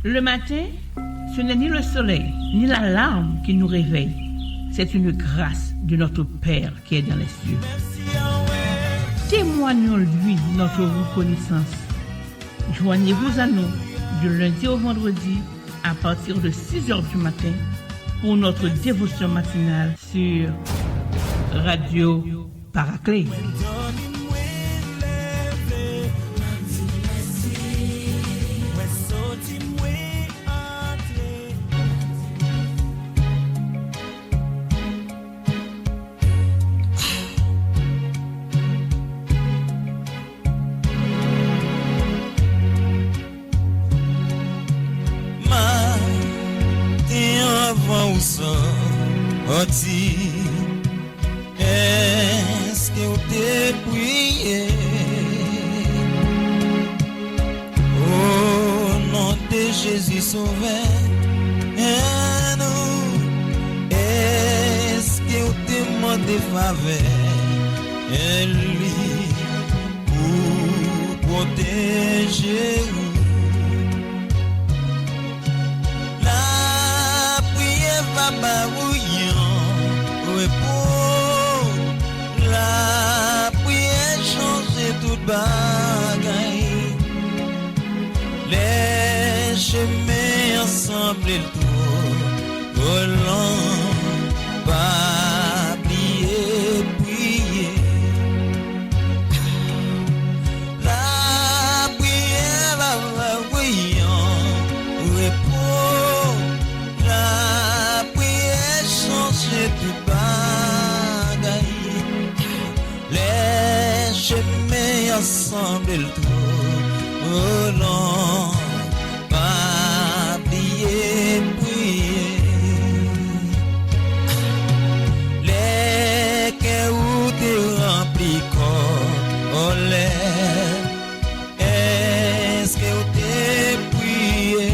Le matin, ce n'est ni le soleil, ni l'alarme qui nous réveille. C'est une grâce de notre Père qui est dans les cieux. Témoignons-lui notre reconnaissance. Joignez-vous à nous du lundi au vendredi à partir de 6h du matin pour notre dévotion matinale sur Radio Paraclet. Est-ce que t'es prié au nom de Jésus sauveur? Est-ce que t'es demandé faveur lui pour protéger? La prière va pour la prière changer toute bagaille. Les chemins ensemble et tout volant, pas oublier prier. La prière va pour la prière changer toute bagaille. Les chemins ensemble le tout volant, pas oublier prier. Les cœurs où t'es rempli comme l'air. Est-ce que t'es prié?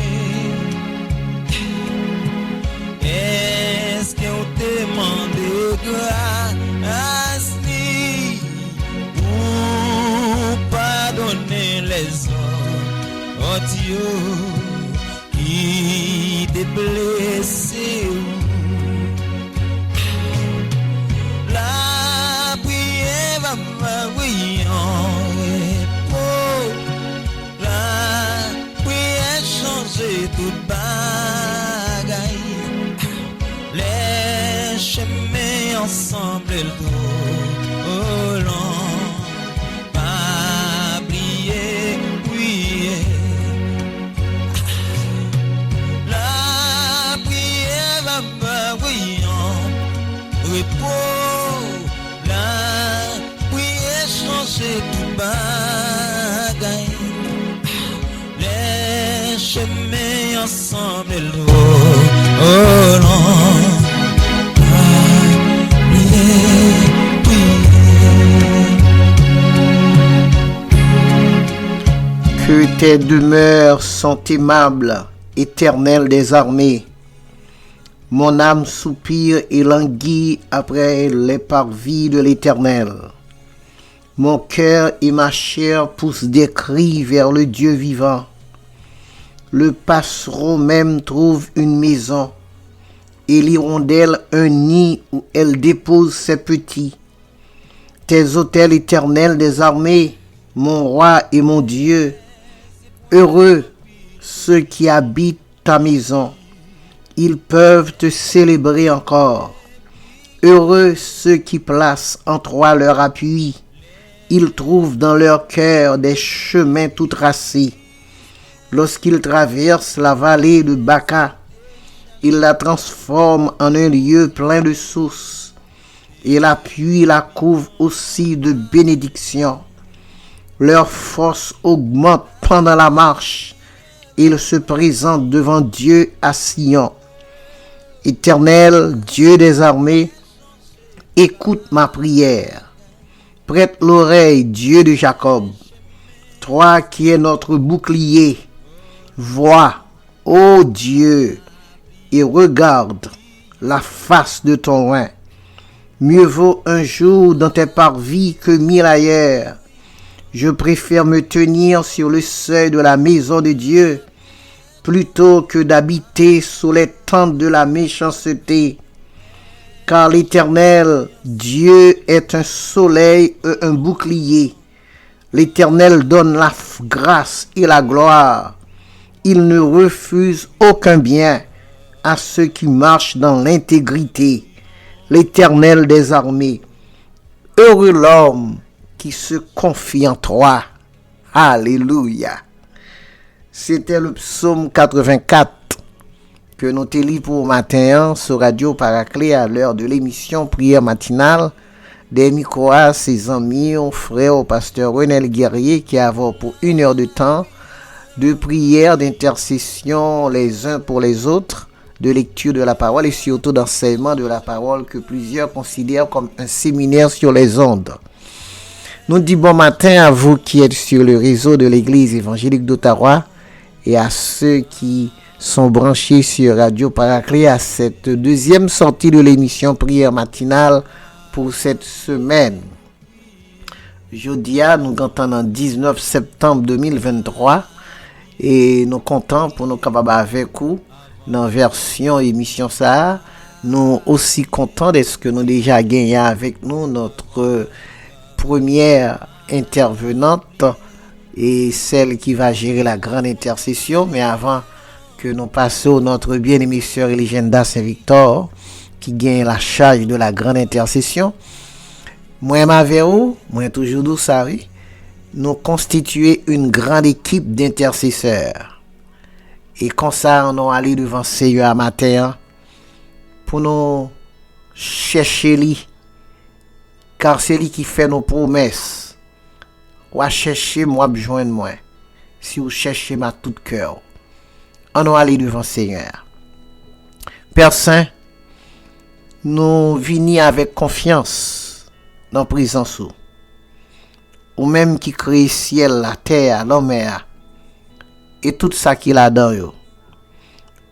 Est-ce que t'es demandé grâce pour pardonner les autres Dieu qui t'est blessé? La prière va pour la prière changer toute bagaille. Les chemins ensemble le volant, pas oublier prier. La prière va pour la prière changer toute bagaille. Les chemins ensemble le volant. Que tes demeures sont aimables, Éternel des armées. Mon âme soupire et languit après les parvis de l'Éternel. Mon cœur et ma chair poussent des cris vers le Dieu vivant. Le passereau même trouve une maison, et l'hirondelle un nid où elle dépose ses petits. Tes autels éternels des armées, mon roi et mon Dieu, heureux ceux qui habitent ta maison, ils peuvent te célébrer encore. Heureux ceux qui placent en toi leur appui, ils trouvent dans leur cœur des chemins tout tracés. Lorsqu'ils traversent la vallée de Baca, ils la transforment en un lieu plein de sources, et la pluie la couvre aussi de bénédictions. Leur force augmente pendant la marche. Ils se présentent devant Dieu à Sion. Éternel, Dieu des armées, écoute ma prière. Prête l'oreille, Dieu de Jacob. Toi qui es notre bouclier, vois, ô Dieu, et regarde la face de ton roi. Mieux vaut un jour dans tes parvis que 1000 ailleurs. Je préfère me tenir sur le seuil de la maison de Dieu plutôt que d'habiter sous les tentes de la méchanceté. Car l'Éternel, Dieu, est un soleil et un bouclier. L'Éternel donne la grâce et la gloire. Il ne refuse aucun bien à ceux qui marchent dans l'intégrité. L'Éternel des armées, heureux l'homme qui se confie en toi. Alléluia. C'était le psaume 84 que nous te lis pour matin sur Radio Paraclet à l'heure de l'émission Prière matinale. Des micros à ses amis, au frère, au pasteur Renel Guerrier qui a pour 1 heure de temps de prière, d'intercession les uns pour les autres, de lecture de la parole et surtout d'enseignement de la parole que plusieurs considèrent comme un séminaire sur les ondes. Nous disons bon matin à vous qui êtes sur le réseau de l'église évangélique d'Ottawa et à ceux qui sont branchés sur Radio Paraclet à cette deuxième sortie de l'émission Prière matinale pour cette semaine. Jeudi, nous entendons 19 septembre 2023 et nous comptons pour nous capables avec vous dans la version émission ça. Nous aussi contents de ce que nous déjà gagné avec nous notre première intervenante et celle qui va gérer la grande intercession. Mais avant que nous passions notre bien-aimée sœur Eligenda Saint-Victor qui gagne la charge de la grande intercession, moi toujours d'où ça oui, nous constituer une grande équipe d'intercesseurs. Et comme ça, on allé devant Seigneur à matin pour nous chercher lui, car c'est lui qui fait nos promesses. Ou à chercher moi, besoin moi. Si vous cherchez ma tout cœur, on allé devant Seigneur. Père Saint, nous venons avec confiance dans la présence ou même qui crée ciel, la terre, l'homme et tout ça qu'il a dans eux.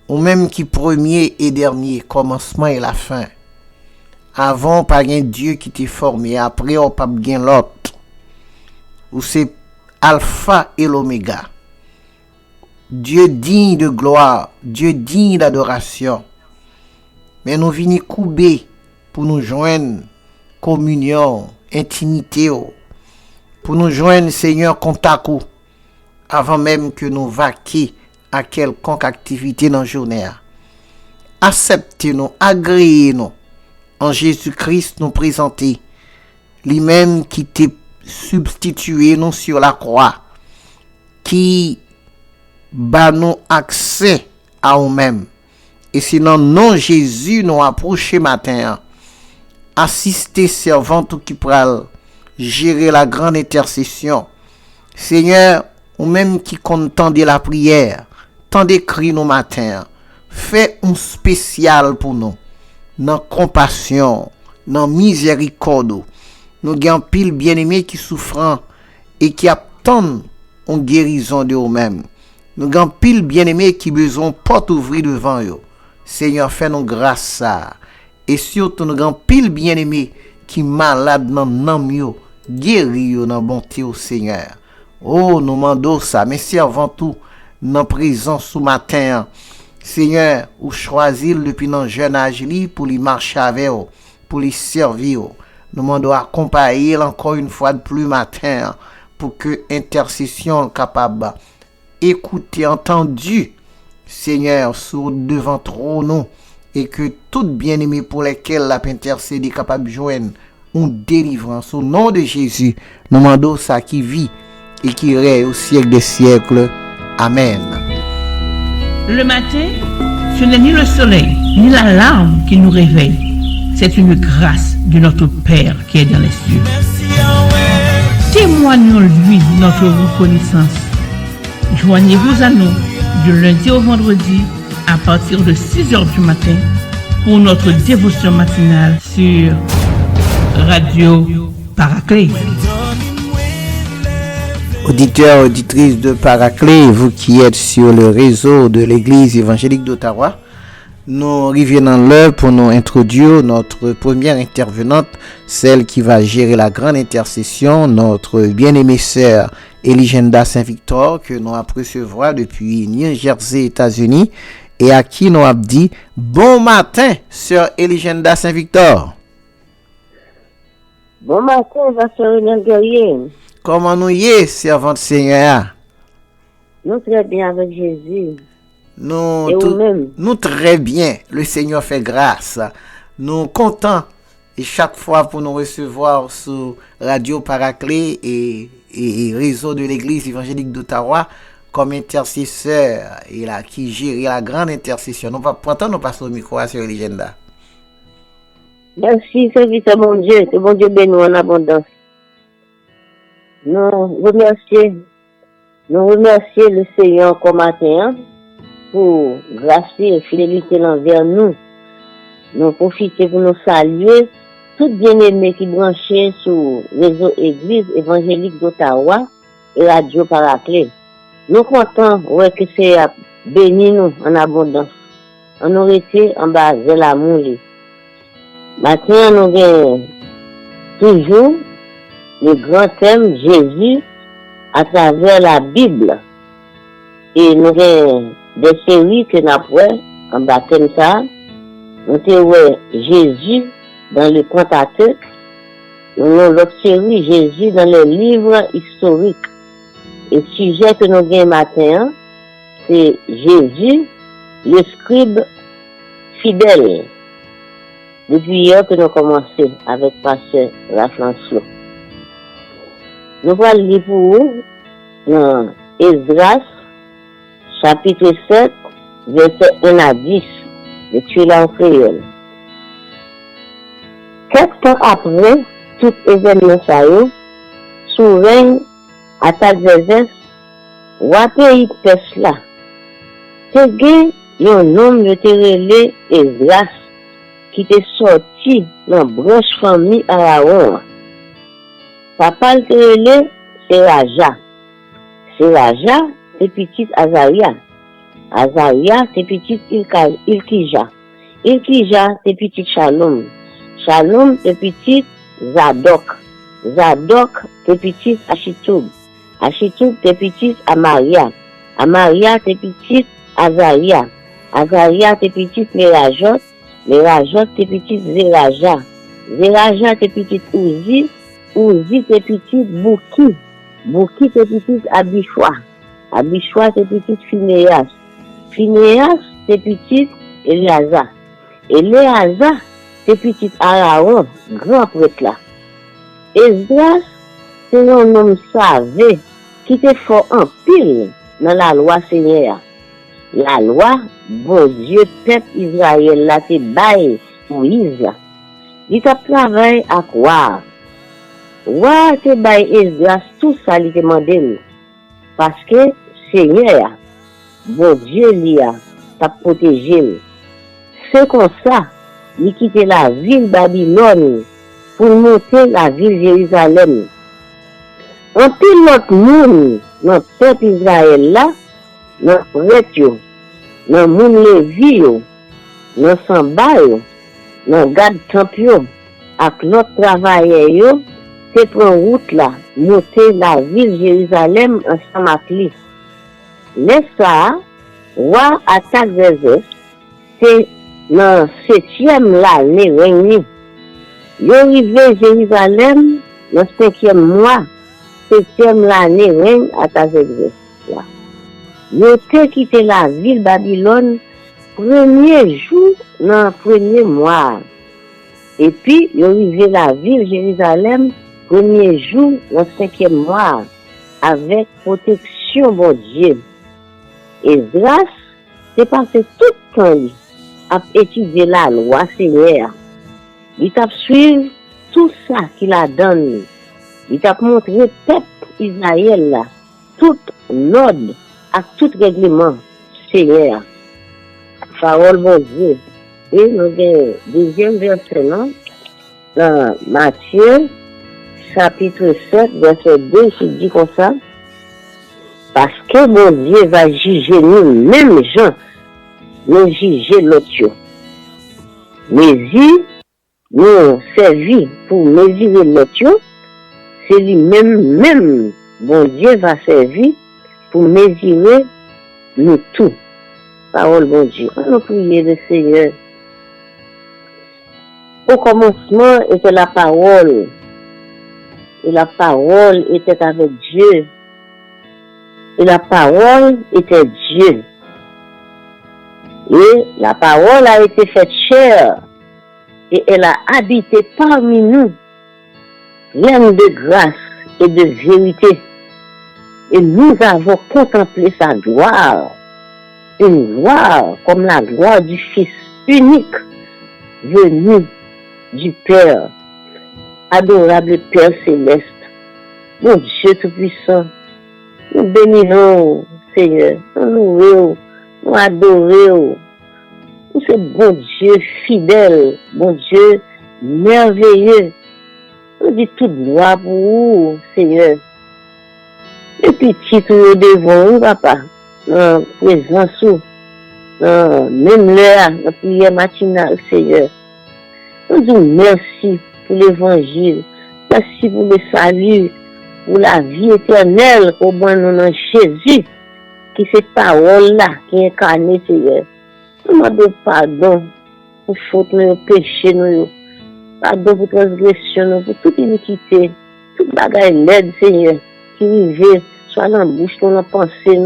Ou même qui premier et dernier, commencement et la fin. Avant, pas un Dieu qui t'est formé, après, on pas bien l'autre. Ou c'est Alpha et l'Oméga. Dieu digne de gloire, Dieu digne d'adoration. Mais nous venons couper pour nous joindre communion, intimité, pour nous joindre Seigneur contact avant même que nous vaquions à quelconque activité dans la journée. Acceptez-nous, agréez-nous en Jésus-Christ nous présenter, lui-même qui t'est substitué nous sur la croix, qui bat nous accès à nous-mêmes. Et sinon, non Jésus nous approché matin, assister servant tout qui pral gérer la grande intercession. Seigneur, ou même qui contendait la prière, tant d'écrit nos matins, fais un spécial pour nous, dans compassion, dans miséricorde. Nous gagnons pile bien-aimés qui souffrent et qui attendent une guérison de eux-mêmes. Nous gagnons pile bien-aimés qui besoin porte ouvrir devant eux. Seigneur, fais-nous grâce ça. Et surtout, nous gagnons pile bien-aimés qui malades dans mieux, guéris dans bonté au Seigneur. Oh, nous demandons ça, mais si avant tout, dans présence ce matin, Seigneur, ou choisir depuis notre jeune âge pour lui marcher avec vous, pour lui servir. Nous demandons accompagner encore une fois de plus matin pour que intercession capable écouter, entendu, Seigneur, sur devant trône et que tout bien-aimé pour lesquels la intercédé capable de joindre une délivrance au nom de Jésus. Nous demandons ça qui vit et qui règne au siècle des siècles. Amen. Le matin, ce n'est ni le soleil, ni la larme qui nous réveille. C'est une grâce de notre Père qui est dans les cieux. Témoignons-lui notre reconnaissance. Joignez-vous à nous du lundi au vendredi à partir de 6h du matin pour notre dévotion matinale sur Radio Paraclet. Auditeurs, auditrices de Paraclet, vous qui êtes sur le réseau de l'église évangélique d'Ottawa, nous revenons l'heure pour nous introduire notre première intervenante, celle qui va gérer la grande intercession, notre bien-aimée sœur Eligenda Saint-Victor que nous avons recevoir depuis New Jersey, États-Unis et à qui nous avons dit bon matin, sœur Eligenda Saint-Victor. Bon matin, pasteur Renel Guerrier. Comment nous y est, servante Seigneur? Nous très bien avec Jésus. Nous, Et vous-même? Nous très bien. Le Seigneur fait grâce. Nous contents et chaque fois pour nous recevoir sur Radio Paraclet et réseau de l'Église évangélique d'Ottawa comme intercesseur et là qui gère la grande intercession. Nous pas pourtant nous passons au micro à Sœur Eligenda. Merci, serviteur mon Dieu, que bon Dieu bénisse en abondance. Nous remercions le Seigneur encore matin pour grâce et fidélité envers nous. Nous profitons pour nous saluer tout bien-aimés qui branchent sur réseau Église évangélique d'Ottawa et Radio Paraclet. Nous comptons que c'est béni nous en abondance. On aurait été en bas de l'amour. Maintenant, nous avons toujours le grand thème Jésus à travers la Bible. Et nous avons des séries que nous avons en bas comme ça. Nous avons Jésus dans le Pentateuque. Nous avons l'autre série Jésus dans les livres historiques. Et le sujet que nous avons matin, c'est Jésus, le scribe fidèle. Depuis hier que nous commençons avec pasteur Raflançon. Nous allons lire pour vous dans Esdras, chapitre 7, verset 1 à 10, de Tuila en créole. Quelques temps après, tout événement ça y est, sous règne Artaxerxès, roi pays Perse là, te gen yon homme de relé Esdras, qui était sorti dans la branche famille Aaron. Papa le relé, c'est Raja. C'est Raja, c'est petit Azaria. Azaria, c'est petit Ilkija. Ilkija, c'est petit Shalom. Shalom, c'est petit Zadok. Zadok, c'est petit Achitoub. Achitoub, c'est petit Amaria. Amaria, c'est petit Azaria. Azaria, c'est petit Merajot. Merajot, c'est petit Zeraja. Zeraja, c'est petit Ouzi. Ouzi, c'est petit Bouki. Bouki, c'est petit Abichoua. Abichoua, c'est petit Phinéas. Phinéas, c'est petit Eliasa. Eliasa, c'est petit Aaron, grand prêtre là. Esdras, c'est un homme savé qui était fort en pile dans la loi Seigneur. La loi, bon Dieu, peuple Israël, là, te bail Moïse. Il t'a travaillé à quoi? Ouais, te bail Esdras, tout ça, il te demandé. Parce que Seigneur, bon Dieu, lui a, t'a protégé. C'est comme ça, il quitté la ville Babylone pour monter la ville Jérusalem. En pile notre monde, notre peuple Israël là, notre prêtre, dans moun Lévi, dans Samba, dans garde temple, avec l'autre travailleur, c'est prend route là, monter la ville Jérusalem ensemble avec lui. Mais ça, roi Artaxerxès, c'est dans 7e l'année règne. Il est arrivé à Jérusalem dans 5e mois, 7e l'année règne Artaxerxès. Il a quitté la ville Babylone premier jour dans le premier mois. Et puis, il est arrivé à la ville Jérusalem premier jour dans le 5e mois avec protection bon Dieu. Et grâce, c'est passé tout le temps à étudier la loi Seigneur. Il t'a suivi tout ça qu'il a donné. Il t'a montré le peuple Israël là, tout l'ordre à tout règlement Seigneur. Parole bon Dieu. Et nous avons deuxième verset non? Dans Matthieu, chapitre 7, verset 2, il dit comme ça. Parce que mon Dieu va juger nous, même gens, nous juger l'autre. Mesure, nous servir pour mesurer l'autre, c'est lui-même bon Dieu va servir pour mesurer nous tout. Parole bon Dieu. On nous prie le Seigneur. Au commencement était la parole. Et la parole était avec Dieu. Et la parole était Dieu. Et la parole a été faite chair. Et elle a habité parmi nous. Pleine de grâce et de vérité. Et nous avons contemplé sa gloire. Une gloire comme la gloire du Fils unique venu du Père. Adorable Père céleste, mon Dieu Tout-Puissant, nous bénissons, Seigneur, nous louons, nous adorons. Nous sommes bon Dieu fidèle, bon Dieu merveilleux. Nous disons toute gloire pour vous, Seigneur. Les petits nous devons, papa, dans la présence, même l'heure, la prière matinale, Seigneur. Nous disons merci pour l'évangile, merci pour le salut, pour la vie éternelle au bon nom de Jésus, qui cette parole-là, qui est incarnée, Seigneur. Nous demandons pardon pour faute, nos péchés, pardon pour transgression, pour toute iniquité, toute bagaille laide, Seigneur, qui vivait, soit dans la bouche, dans la pensée,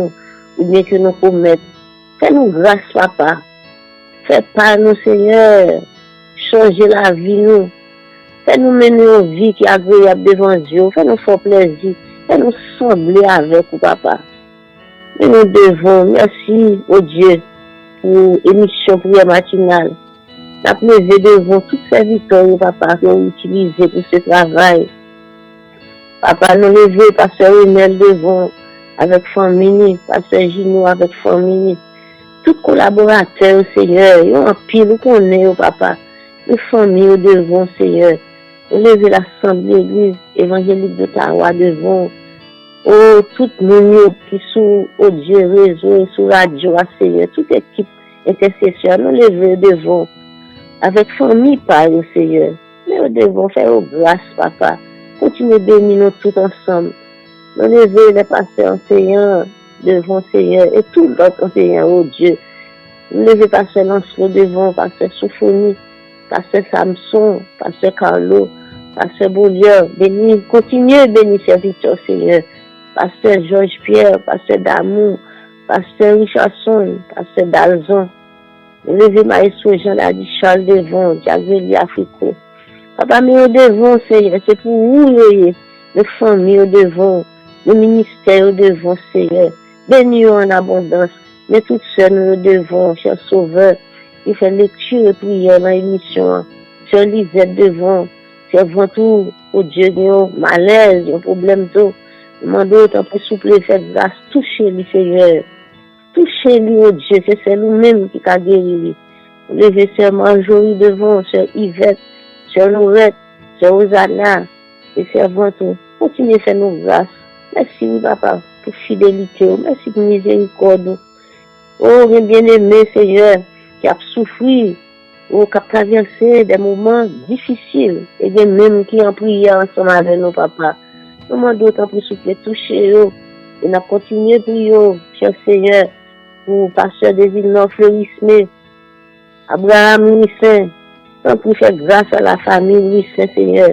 ou bien que nous commettons. Fais-nous grâce, papa. Fais pas nous, Seigneur. Changer la vie, nous. Fais-nous mener une vie qui est agréable devant Dieu. Fais-nous faire plaisir. Fais-nous sembler avec vous, papa. Et nous devons, merci au Dieu pour l'émission prière matinale. La levé devant toutes ces victoires, papa, que vous utilisez pour ce travail. Papa, nous lever, pasteur Renel devant, avec famille, pasteur Gino avec famille. Tout collaborateur, Seigneur, ils ont un pile qu'on est, papa. Les familles devant, Seigneur. Lever l'Assemblée l'église évangélique d'Ottawa devant. Oh, tout le monde qui sont au Dieu réseau et sur radio, Seigneur. Toute équipe intercession, nous lever devant. Avec famille, par le Seigneur. Mais nous devons faire grâce, papa. Continuez à bénir nous tous ensemble. Nous lever les pasteurs enseignants devant, Seigneur. Et tout l'autre enseignant, oh Dieu. Nous lever pasteur Lancelot devant, pasteur Souphonie. Pasteur Samson, Pasteur Carlo, Pasteur Beaulieu, bénis, continuez à bénir serviteurs, Seigneur. Pasteur Georges Pierre, Pasteur Damour, Pasteur Richardson, Pasteur Dalzon. Levez Maestro Jean-Ladi Charles devant, Diagveli Africo. Papa, mais au devant, Seigneur, c'est pour vous, les familles au devant, le ministère au devant, Seigneur. Bénis en abondance, mais toutes seules au devant, cher Sauveur. Il fait lecture et prière dans l'émission. Sur Lisette devant, servant tout, au Dieu, il y a un malaise, il y a un problème d'eau. Demandez autant pour souple, faire grâce, touchez-lui, Seigneur. Touchez-lui, oh Dieu, c'est lui-même qui a guéri. Levez sur Marjorie devant, sur Yvette, sur Laurette, sur Rosanna, et servant tout. Continuez à faire nos grâces. Merci, papa, pour fidélité, merci pour miséricorde. Oh, bien-aimé, Seigneur, qui a souffert, ou qui a traversé des moments difficiles, et des mêmes qui ont prié ensemble avec nos papas. Nous demandons autant pour souffler, toucher eux, et nous continuons à prier, cher Seigneur, pour Pasteur des îles Nord Fleurisme, Abraham Louis Saint, tant pour faire grâce à la famille Louis Saint, Seigneur.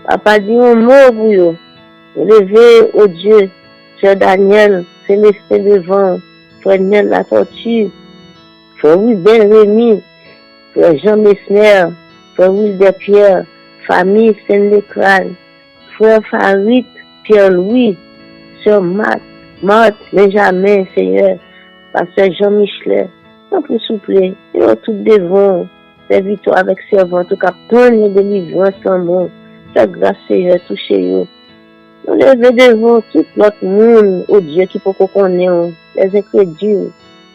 Papa dit un mot pour eux, élevez au Dieu, cher Daniel, Célestin devant, Frère Nel la tortue, Frère Wilbert Rémy, Frère Jean Messner, Frère Wilbert Pierre, famille Saint-Lécran, Frère Farid, Pierre-Louis, Sœur Marthe, Benjamin, Seigneur, Pasteur Jean-Michel, non plus souple, et tout devant, serviteur avec servant, tout capteur de délivrance en bon, fais grâce, Seigneur, touchez-vous. Nous levons devant tout notre monde, au Dieu qui peut connaître, les incrédules,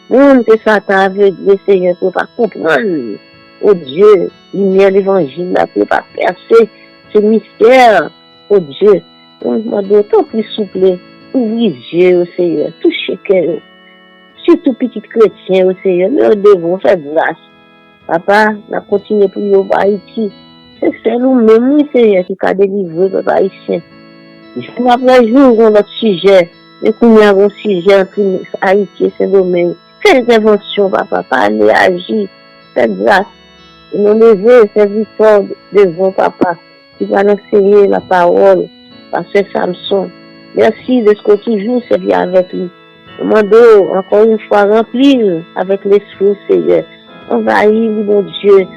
monde que Satan a aveuglé, Seigneur, pour ne pas comprendre, au Dieu, lumière l'évangile, pour ne pas percer ce mystère, au Dieu. Nous demandons autant plus souple, ouvrez les yeux, au Seigneur, touchez cœur, surtout petit chrétien, au Seigneur, nous devons faire grâce. Papa, nous continuons pour y Haïti. C'est nous-mêmes, Seigneur, qui a délivré le Haïtien. Jour après jour, on a notre sujet. Et qu'on y a un sujet entre Haïti et Saint-Domingue. Fais intervention, papa, parler, agir, faites grâce. Et nous lever, faire victoire devant papa, qui va nous enseigner la parole, Pasteur Samson. Merci de ce que toujours servi avec lui. Demandons encore une fois remplir avec l'esprit, Seigneur. Envahir, mon Dieu.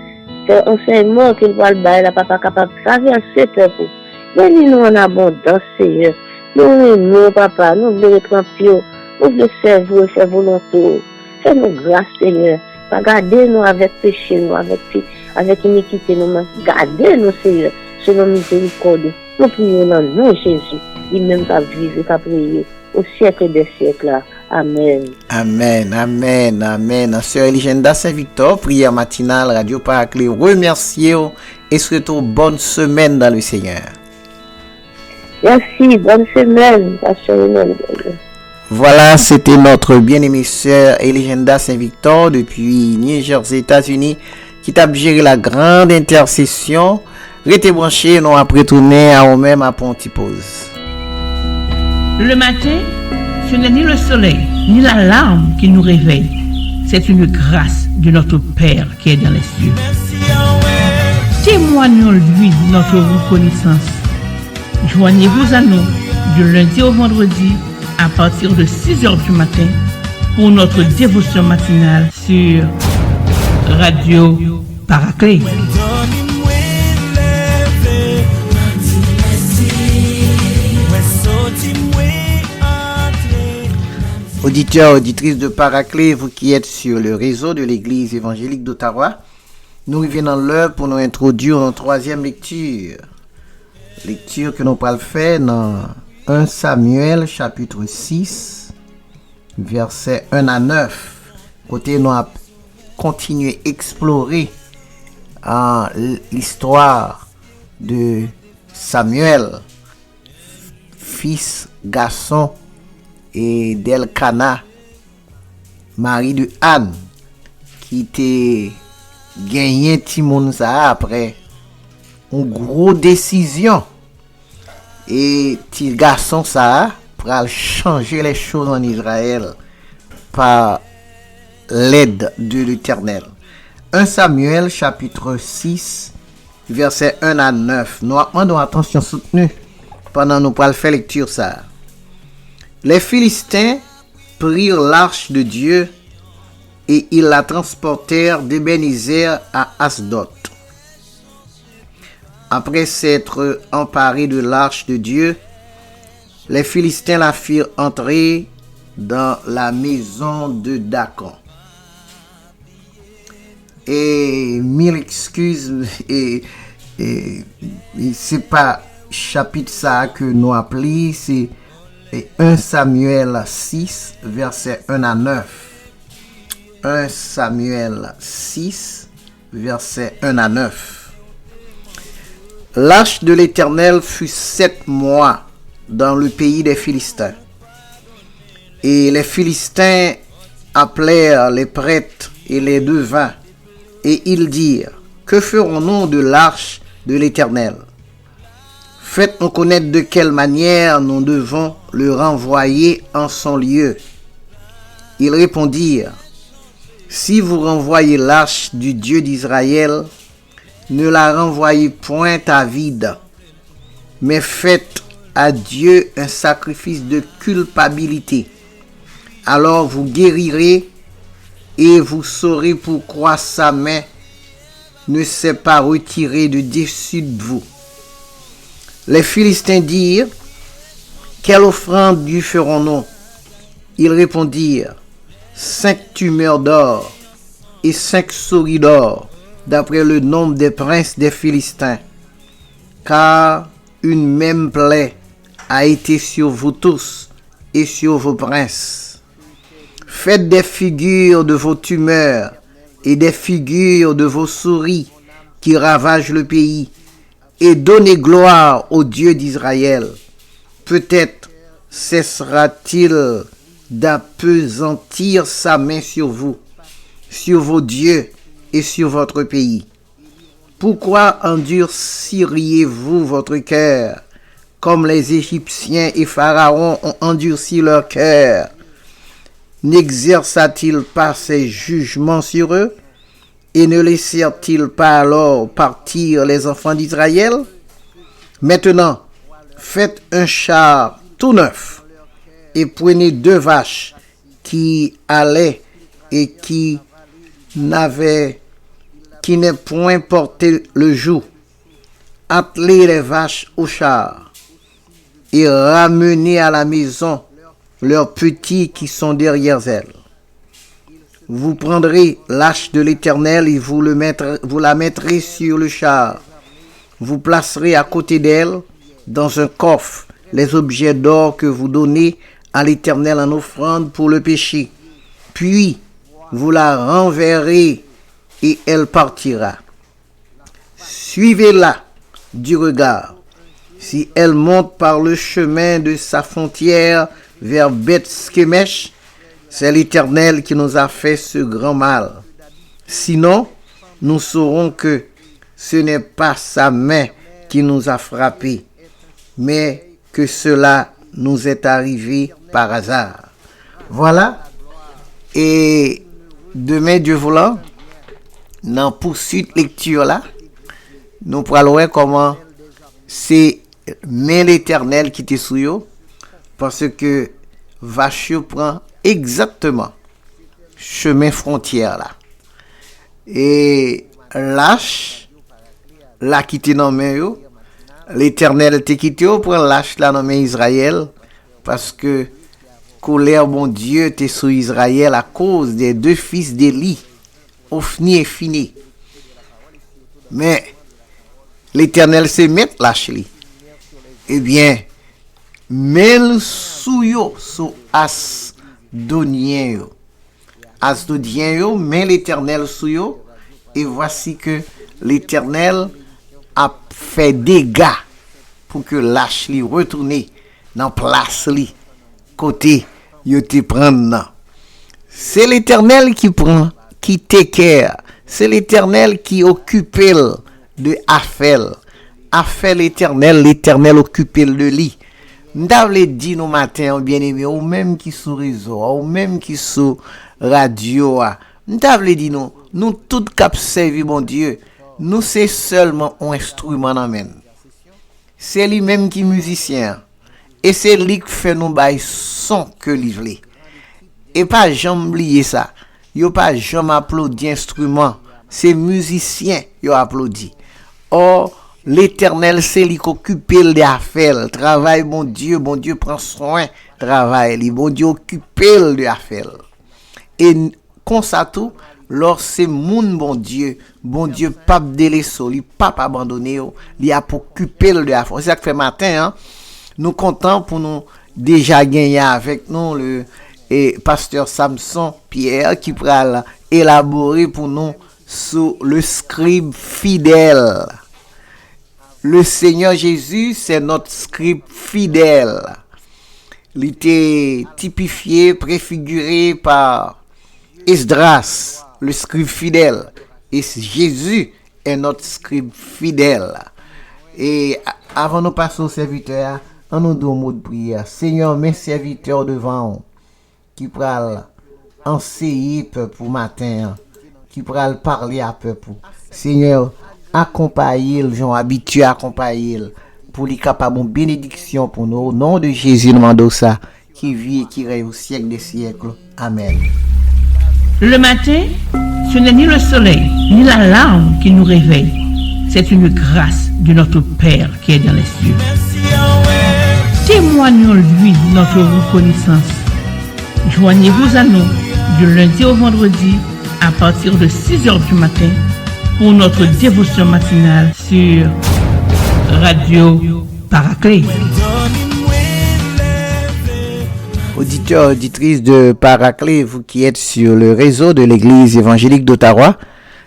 Faire enseignement qu'il va le bailler, la papa capable de traverser peuple. Bénis-nous en abondance, Seigneur. Nous aimons, papa, nous voulons être en pire. Nous voulons servir et faire volonté. Fais-nous grâce, Seigneur. Pas garder nous avec péché, nous avec iniquité, nous garder nous, Seigneur, selon miséricorde. Nous prions dans le nom de Jésus. Il même pas vivre, pas prier au siècle des siècles. Amen. Amen, amen, amen. Sœur Eligenda Saint-Victor, prière matinale, Radio Paraclet, remerciez et souhaitons bonne semaine dans le Seigneur. Merci, bonne semaine, Pasteur Emmanuel. Voilà, c'était notre bien-aimée sœur Eligenda Saint-Victor depuis New Jersey, États-Unis, qui t'a géré la grande intercession. Restez branchés, nous après tourner à nous-mêmes à Pontipose. Le matin, ce n'est ni le soleil, ni l'alarme qui nous réveille. C'est une grâce de notre Père qui est dans les cieux. Témoignons-lui notre reconnaissance. Joignez-vous à nous du lundi au vendredi à partir de 6h du matin pour notre dévotion matinale sur Radio Paraclet. Auditeurs, auditrices de Paraclet, vous qui êtes sur le réseau de l'Église évangélique d'Ottawa, nous revenons l'heure pour nous introduire en troisième lecture. Lecture que nous allons faire dans 1 Samuel chapitre 6, versets 1 à 9. Côté nous allons continuer à explorer l'histoire de Samuel, fils, garçon, et d'Elkana, mari de Anne, qui était gagné Timon ça après une grosse décision. Et petit garçon ça pour changer les choses en Israël par l'aide de l'Éternel. 1 Samuel chapitre 6 verset 1 à 9. Nous demandons attention soutenue pendant nous pour faire lecture ça. Les Philistins prirent l'arche de Dieu et ils la transportèrent d'Ebenezer à Asdod. Après s'être emparés de l'arche de Dieu, les Philistins la firent entrer dans la maison de Dagon. Et mille excuses, et c'est pas chapitre ça que nous appelons, c'est 1 Samuel 6, verset 1 à 9. 1 Samuel 6, verset 1 à 9. L'arche de l'Éternel fut 7 mois dans le pays des Philistins. Et les Philistins appelèrent les prêtres et les devins, et ils dirent: que ferons-nous de l'arche de l'Éternel? Faites-nous connaître de quelle manière nous devons le renvoyer en son lieu. Ils répondirent: si vous renvoyez l'arche du Dieu d'Israël, ne la renvoyez point à vide, mais faites à Dieu un sacrifice de culpabilité. Alors vous guérirez et vous saurez pourquoi sa main ne s'est pas retirée de dessus de vous. Les Philistins dirent: quelle offrande lui ferons-nous? Ils répondirent: 5 tumeurs d'or et 5 souris d'or, d'après le nombre des princes des Philistins. Car une même plaie a été sur vous tous et sur vos princes. Faites des figures de vos tumeurs et des figures de vos souris qui ravagent le pays, et donnez gloire au Dieu d'Israël. Peut-être cessera-t-il d'appesantir sa main sur vous, sur vos dieux et sur votre pays. Pourquoi endurciriez-vous votre cœur comme les Égyptiens et Pharaon ont endurci leur cœur, n'exerça-t-il pas ses jugements sur eux et ne laissèrent-ils pas alors partir les enfants d'Israël? Maintenant, faites un char tout neuf et prenez 2 vaches qui allaient et qui n'aient point porté le joug. Attelez les vaches au char et ramenez à la maison leurs petits qui sont derrière elles. Vous prendrez l'arche de l'Éternel et vous la mettrez sur le char. Vous placerez à côté d'elle, dans un coffre, les objets d'or que vous donnez à l'Éternel en offrande pour le péché. Puis, vous la renverrez et elle partira. Suivez-la du regard. Si elle monte par le chemin de sa frontière vers Beth-Shemesh, c'est l'Éternel qui nous a fait ce grand mal. Sinon, nous saurons que ce n'est pas sa main qui nous a frappés, mais que cela nous est arrivé par hasard. Voilà. Et demain, Dieu voulant, dans poursuite lecture là, nous parlons comment c'est mais l'Éternel qui te souille, parce que vache prend exactement chemin frontière là. Et lâche la quitté dans main yo, l'Éternel te quitté pour lâche la dans main Israël, parce que colère bon Dieu te sur Israël à cause des 2 fils d'Élie, Ophni et Fini. Mais l'Éternel se met lâche li. Eh bien, mel sou yo sou Asdodien yo. Asdodien yo, mais l'Éternel sou yo, et voici que l'Éternel a fait dégâts pour que lâche li retourne dans place li, côté yo te prendre. C'est l'Éternel qui prend, qui take care. C'est l'Éternel qui occupe de affaire. Affaire l'Éternel occupe de lui. M'davle dit nous matin bien aimé ou même qui sur réseau ou même qui sur radio m'davle dit nous tout cap servi bon Dieu, nous c'est seulement un instrument en main. C'est lui même qui musicien et c'est lui qui fait nous bail son que li vle. Et pas jamais oublier ça. Yo pas jamais applaudi instrument, c'est musicien yo applaudi. Or l'Éternel, c'est lui qui occupe les affaires. Travail, bon Dieu prend soin. Travail, bon Dieu occupe les affaires. Et comme ça tout, lorsque moun bon Dieu pas délaissé, il pas abandonné, il a pour occuper les affaires. C'est ça que fait matin, hein. Nous comptons pour nous déjà gagner avec nous le pasteur Samson Pierre qui va élaborer pour nous sur le scribe fidèle. Le Seigneur Jésus, c'est notre scribe fidèle. Il était typifié, préfiguré par Esdras, le scribe fidèle. Et Jésus est notre scribe fidèle. Et avant de passer au serviteur, on nous donne un mot de prière. Seigneur, mes serviteurs devant qui pourra enseigner peuple pour matin, qui pourra parler à peuple. Seigneur, accompagner les gens habitués à accompagner pour les capables de bénédiction pour nous. Au nom de Jésus, nous demandons ça, qui vit et qui règne au siècle des siècles. Amen. Le matin, ce n'est ni le soleil, ni la larme qui nous réveille. C'est une grâce de notre Père qui est dans les cieux. Témoignons-lui notre reconnaissance. Joignez-vous à nous du lundi au vendredi à partir de 6h du matin pour notre dévotion matinale sur Radio Paraclet. Auditeurs, auditrices de Paraclet, vous qui êtes sur le réseau de l'Église évangélique d'Ottawa,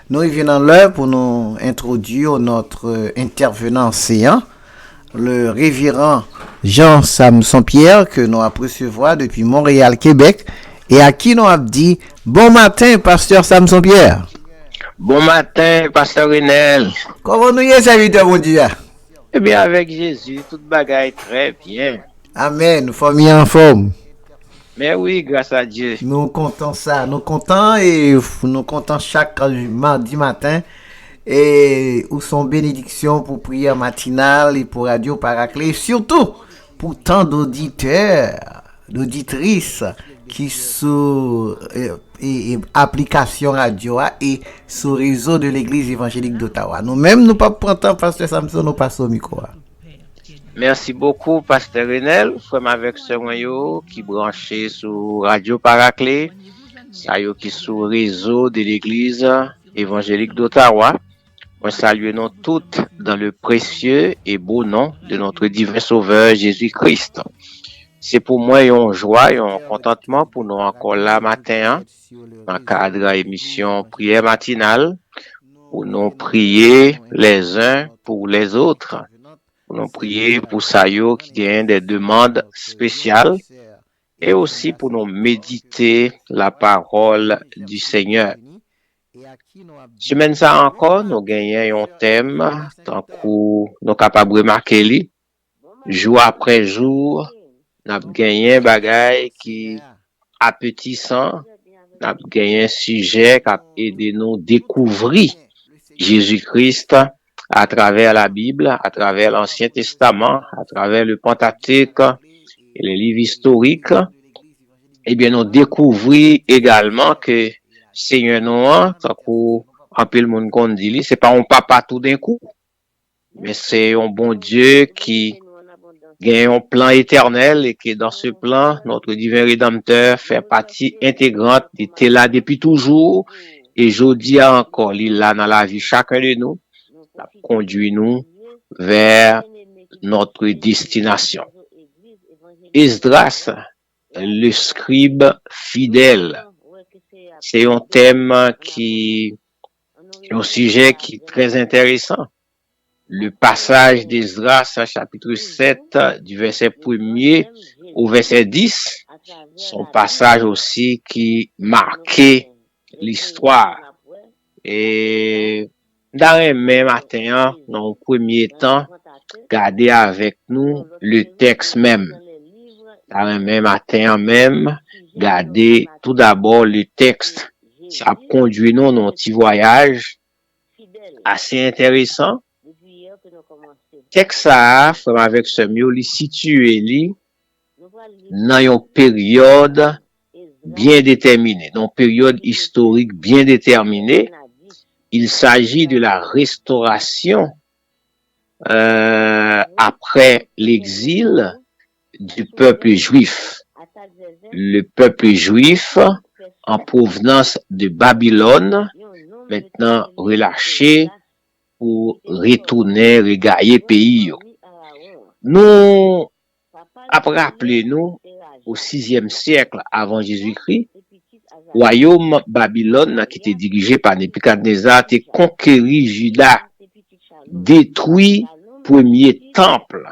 nous revenons l'heure pour nous introduire notre intervenant enseignant, le révérend Jean Samson Pierre, que nous avons recevoir depuis Montréal, Québec, et à qui nous avons dit bon matin, pasteur Samson Pierre. Bon matin, pasteur Renel. Comment nous y est, serviteur, mon Dieu? Eh bien, avec Jésus, toute bagaille très bien. Amen. Nous sommes mis en forme. Mais oui, grâce à Dieu. Nous comptons ça. Nous comptons et nous comptons chaque mardi matin. Et où sont bénédictions pour prière matinale et pour Radio Paraclet. Surtout pour tant d'auditeurs, d'auditrices qui sur application radio et sur réseau de l'église évangélique d'Ottawa. Nous-mêmes, nous pas prendre temps, Pasteur Samson, nous passons au micro. Merci beaucoup, Pasteur Renel. Frère avec ce moyen qui branché sur Radio Paraclet, ça y qui sur réseau de l'église évangélique d'Ottawa. On salue nous toutes dans le précieux et beau nom de notre divin Sauveur Jésus-Christ. C'est pour moi une joie et un contentement pour nous encore là matin, dans le cadre de l'émission Prière matinale, pour nous prier les uns pour les autres, pour nous prier pour Sayo qui gagne des demandes spéciales et aussi pour nous méditer la parole du Seigneur. Semaine ça encore, nous gagnons un thème, tant que nous sommes capables de remarquer, jour après jour, nous avons gagné un bagage qui appétissant, nous avons gagné un sujet qui a aidé nous découvrir Jésus-Christ à travers la Bible, à travers l'Ancien Testament, à travers le Pentateuque et les livres historiques. Eh bien, nous découvrir également que Seigneur Noir, tant qu'un peu le monde qu'on dit, c'est pas un papa tout d'un coup, mais c'est un bon Dieu qui gagne un plan éternel et que dans ce plan, notre divin Rédempteur fait partie intégrante, il était là depuis toujours et je dis encore, il est là dans la vie chacun de nous, conduit nous vers notre destination. Esdras, le scribe fidèle, c'est un thème un sujet qui est très intéressant. Le passage d'Esdras, chapitre 7, du verset 1er au verset 10, son passage aussi qui marquait l'histoire. Et dans le même matin, dans le premier temps, gardez avec nous le texte même. Dans le même matin même, gardez tout d'abord le texte. Ça conduit nous dans un petit voyage assez intéressant. Texte ça, avec ce mieux, il situé dans une période bien déterminée, dans une période historique bien déterminée. Il s'agit de la restauration après l'exil du peuple juif. Le peuple juif en provenance de Babylone, maintenant relâché pour retourner regailler pays. Nous, après rappelez-nous, au 6e siècle avant Jésus-Christ, royaume Babylone, qui était dirigé par Nebuchadnezzar, a conquéri Juda, détruit premier temple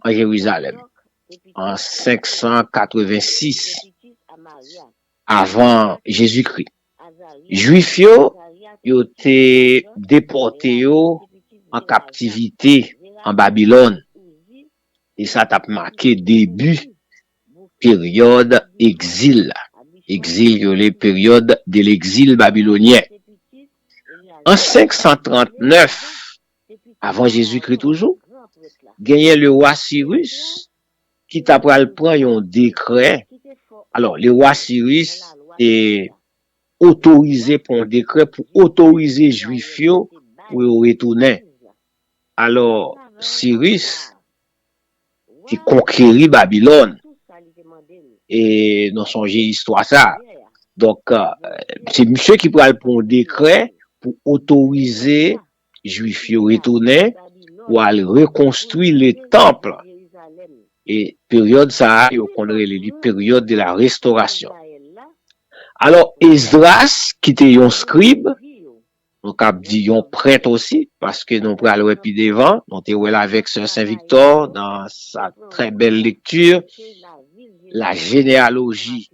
en Jérusalem en 586 avant Jésus-Christ. Juifs yo été déportés en captivité en Babylone. Et ça t'a marqué début période exil. Exil, les périodes de l'exil babylonien. En 539, avant Jésus-Christ toujours, gagnait le roi Cyrus, qui t'a pris le prendre un décret. Alors, le roi Cyrus est autorisé pour un décret pour autoriser les Juifs pour retourner. Alors, Cyrus qui conquérit Babylone. Et dans son histoire ça. Donc, c'est monsieur qui prend un décret pour autoriser les Juifs à retourner pour aller reconstruire le temple. Et période ça, on connaît les période de la restauration. Alors, Esdras, qui était un scribe, donc a dit un prêtre aussi, parce que nous prenons le puis devant, on était là avec Sœur Saint-Victor dans sa très belle lecture, la généalogie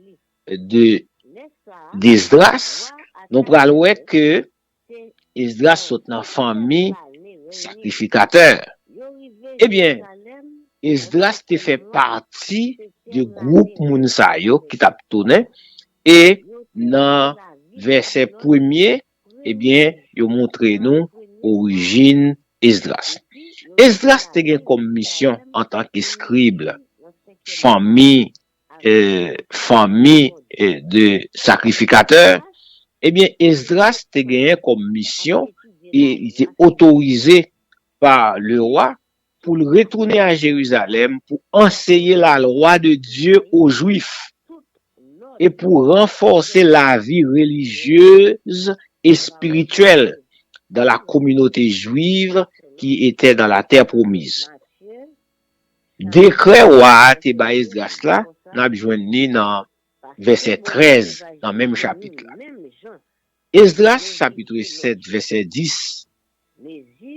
d'Esdras. Nous prenons que Esdras sont dans famille sacrificateur. Eh bien, Esdras te fait partie du groupe moun sa yo qui t'a tourné et dans verset premier, eh bien, yo montre nous origine Esdras. Esdras te gen comme mission en tant qu'escribe, famille de sacrificateurs. Eh bien, Esdras te gagné comme mission et il était autorisé par le roi pour le retourner à Jérusalem pour enseigner la loi de Dieu aux Juifs et pour renforcer la vie religieuse et spirituelle dans la communauté juive qui était dans la terre promise. Décret roi te ba Esdras là, n'a joindre dans verset 13 dans le même chapitre là. Esdras chapitre 7 verset 10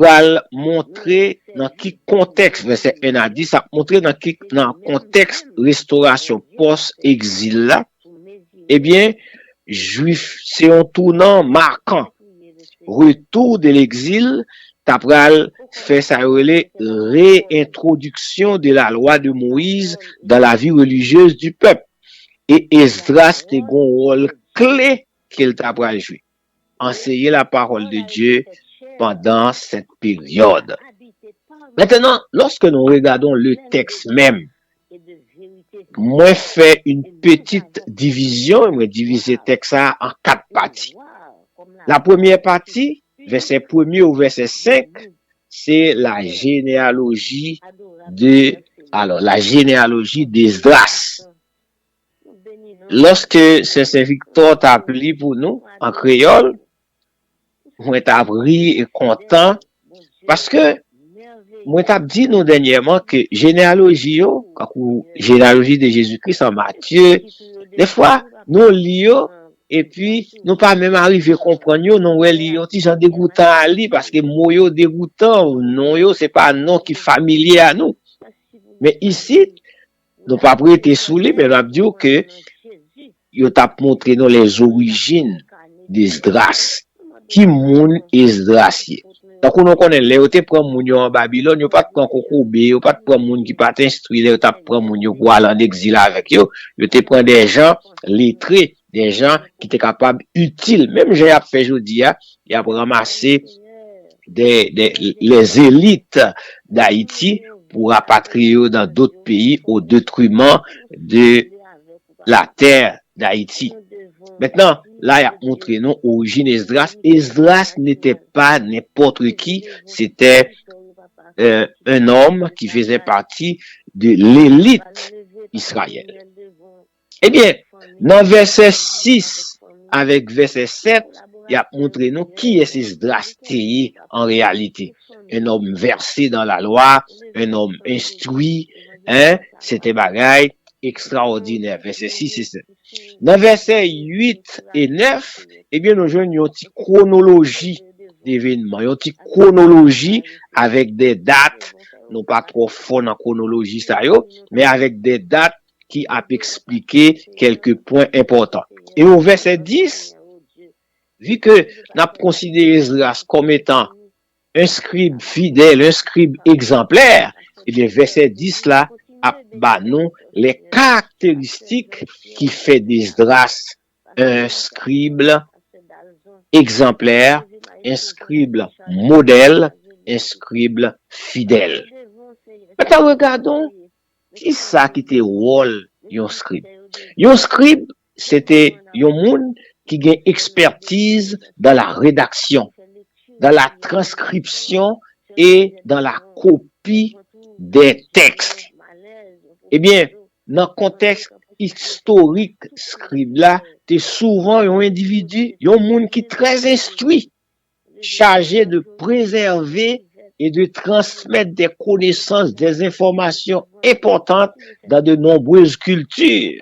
va montrer dans quel contexte verset 1 à 10 ça montrer dans contexte restauration post-exil là. Eh bien, juif c'est un tournant marquant. Retour de l'exil, t'apral fait sa réintroduction de la loi de Moïse dans la vie religieuse du peuple. Et Esdras te gon rôle clé qu'il t'apral joué. Enseigner la parole de Dieu pendant cette période. Maintenant, lorsque nous regardons le texte même, moi fait une petite division, moi diviser le texte en 4 parties. La première partie, verset 1er au verset 5, c'est la généalogie d'Esdras. Lorsque Saint Victor t'a appelé pour nous, en créole, moi t'a appris et content, parce que moi t'a dit nous dernièrement que généalogie de Jésus-Christ en Matthieu, des fois, nous lisons, et puis, nous pas même arrivé à comprendre, nous lisons, si j'en dégoûtant à lire, parce que mot yo dégoûtant, non yo, c'est pas un nom qui est familier à nous. Mais ici, nous pas prêté sous lui, mais nous avons dit que, yo t'a montré nous les origines d'Esdras. Qui moun Esdras yé. Donc, on connaît, les yo te prend moun yo en Babylone, yo pas te prend Kokobe, yo pas te prend moun qui pas instruit, yo te prend moun yo pour aller en exil avec yo te prend des gens lettrés, des gens qui étaient capables, utiles. Même j'ai fait aujourd'hui, il a ramassé les élites d'Haïti pour rapatrier dans d'autres pays au détriment de la terre d'Haïti. Maintenant, là, il a montré non origine Esdras. Esdras n'était pas n'importe qui, c'était un homme qui faisait partie de l'élite israélienne. Eh bien, dans verset 6 avec verset 7, il a montré nous qui est Esdras en réalité. Un homme versé dans la loi, un homme instruit, c'était bagaille extraordinaire. Verset 6 et 7. Dans verset 8 et 9, eh bien, nous jouons une petite chronologie d'événements, une petite chronologie avec des dates, non pas trop fort dans la chronologie, ça mais avec des dates qui a expliqué quelques points importants. Et au verset 10, vu que nous avons considéré Esdras comme étant un scribe fidèle, un scribe exemplaire, et bien, verset 10 là, non, les caractéristiques qui fait d'Esdras un scribe exemplaire, un scribe modèle, un scribe fidèle. Maintenant, regardons qui ça qui était rôle d'un scribe. Un scribe, c'était un monde qui a expertise dans la rédaction, dans la transcription et dans la copie des textes. Eh bien, dans le contexte historique, scribe là, c'est souvent un individu, un monde qui est très instruit, chargé de préserver et de transmettre des connaissances, des informations importantes dans de nombreuses cultures.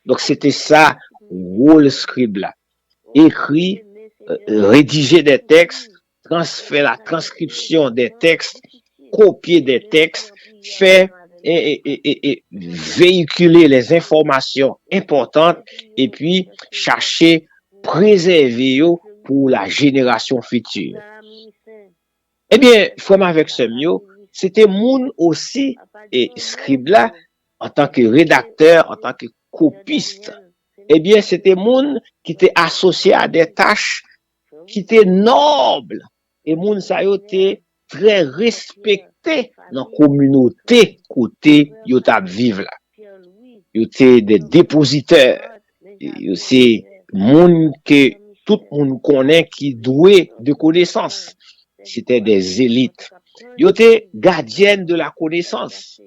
Donc, c'était ça, rôle scribe là. Écrit, rédiger des textes, transférer la transcription des textes, copier des textes, faire et véhiculer les informations importantes et puis chercher préserver pour la génération future. Eh bien, frère avec ce mieux, c'était moun aussi, et scribe là, en tant que rédacteur, en tant que copiste, eh bien, c'était moun qui était associé à des tâches qui étaient nobles. Et moun sa yo était très respecté dans la communauté côté yo tap vive là. Yo étaient des dépositaires. C'est moun que tout moun connaît qui doué de connaissances. C'était des élites. Yo étaient gardiennes de la connaissance.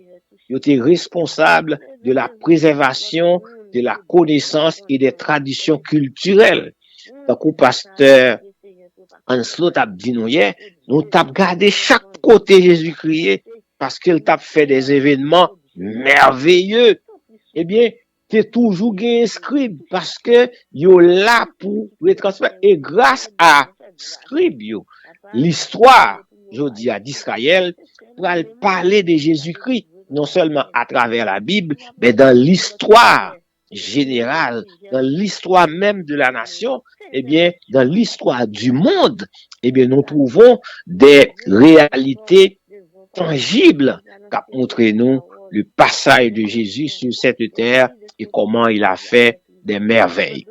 Yo étaient responsables de la préservation de la connaissance et des traditions culturelles. Donc, au pasteur Anslo t'a dit nous hier, nous t'a gardé chaque côté Jésus-Christ parce qu'il t'a fait des événements merveilleux. Eh bien, t'es toujours un scribe parce que yo là pour retransmettre. Et grâce à scribe yo, l'histoire, je dis d'Israël, pour parler de Jésus-Christ, non seulement à travers la Bible, mais dans l'histoire générale, dans l'histoire même de la nation, eh bien, dans l'histoire du monde, eh bien, nous trouvons des réalités tangibles qui montrent nous le passage de Jésus sur cette terre et comment il a fait des merveilles.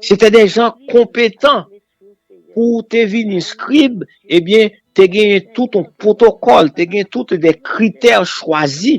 C'était des gens compétents. Pour te venir scribe, eh bien, tu gagné tout ton protocole, tu gagné tous des critères choisis.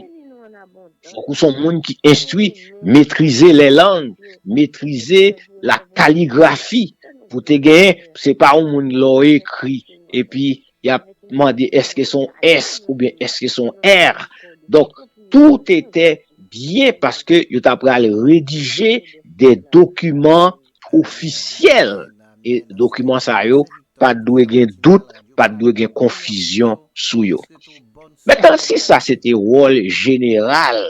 Faut son monde qui instruit, maîtriser les langues, maîtriser la calligraphie. Pour te gagner, c'est pas un monde l'a écrit. Et puis, il a demandé est-ce que son S ou bien est-ce que son R. Donc, tout était bien parce que il t'a rédiger des documents officiels. Et documents ça yo, pas de doute, pas de confusion sous yo. Maintenant, si ça c'était rôle général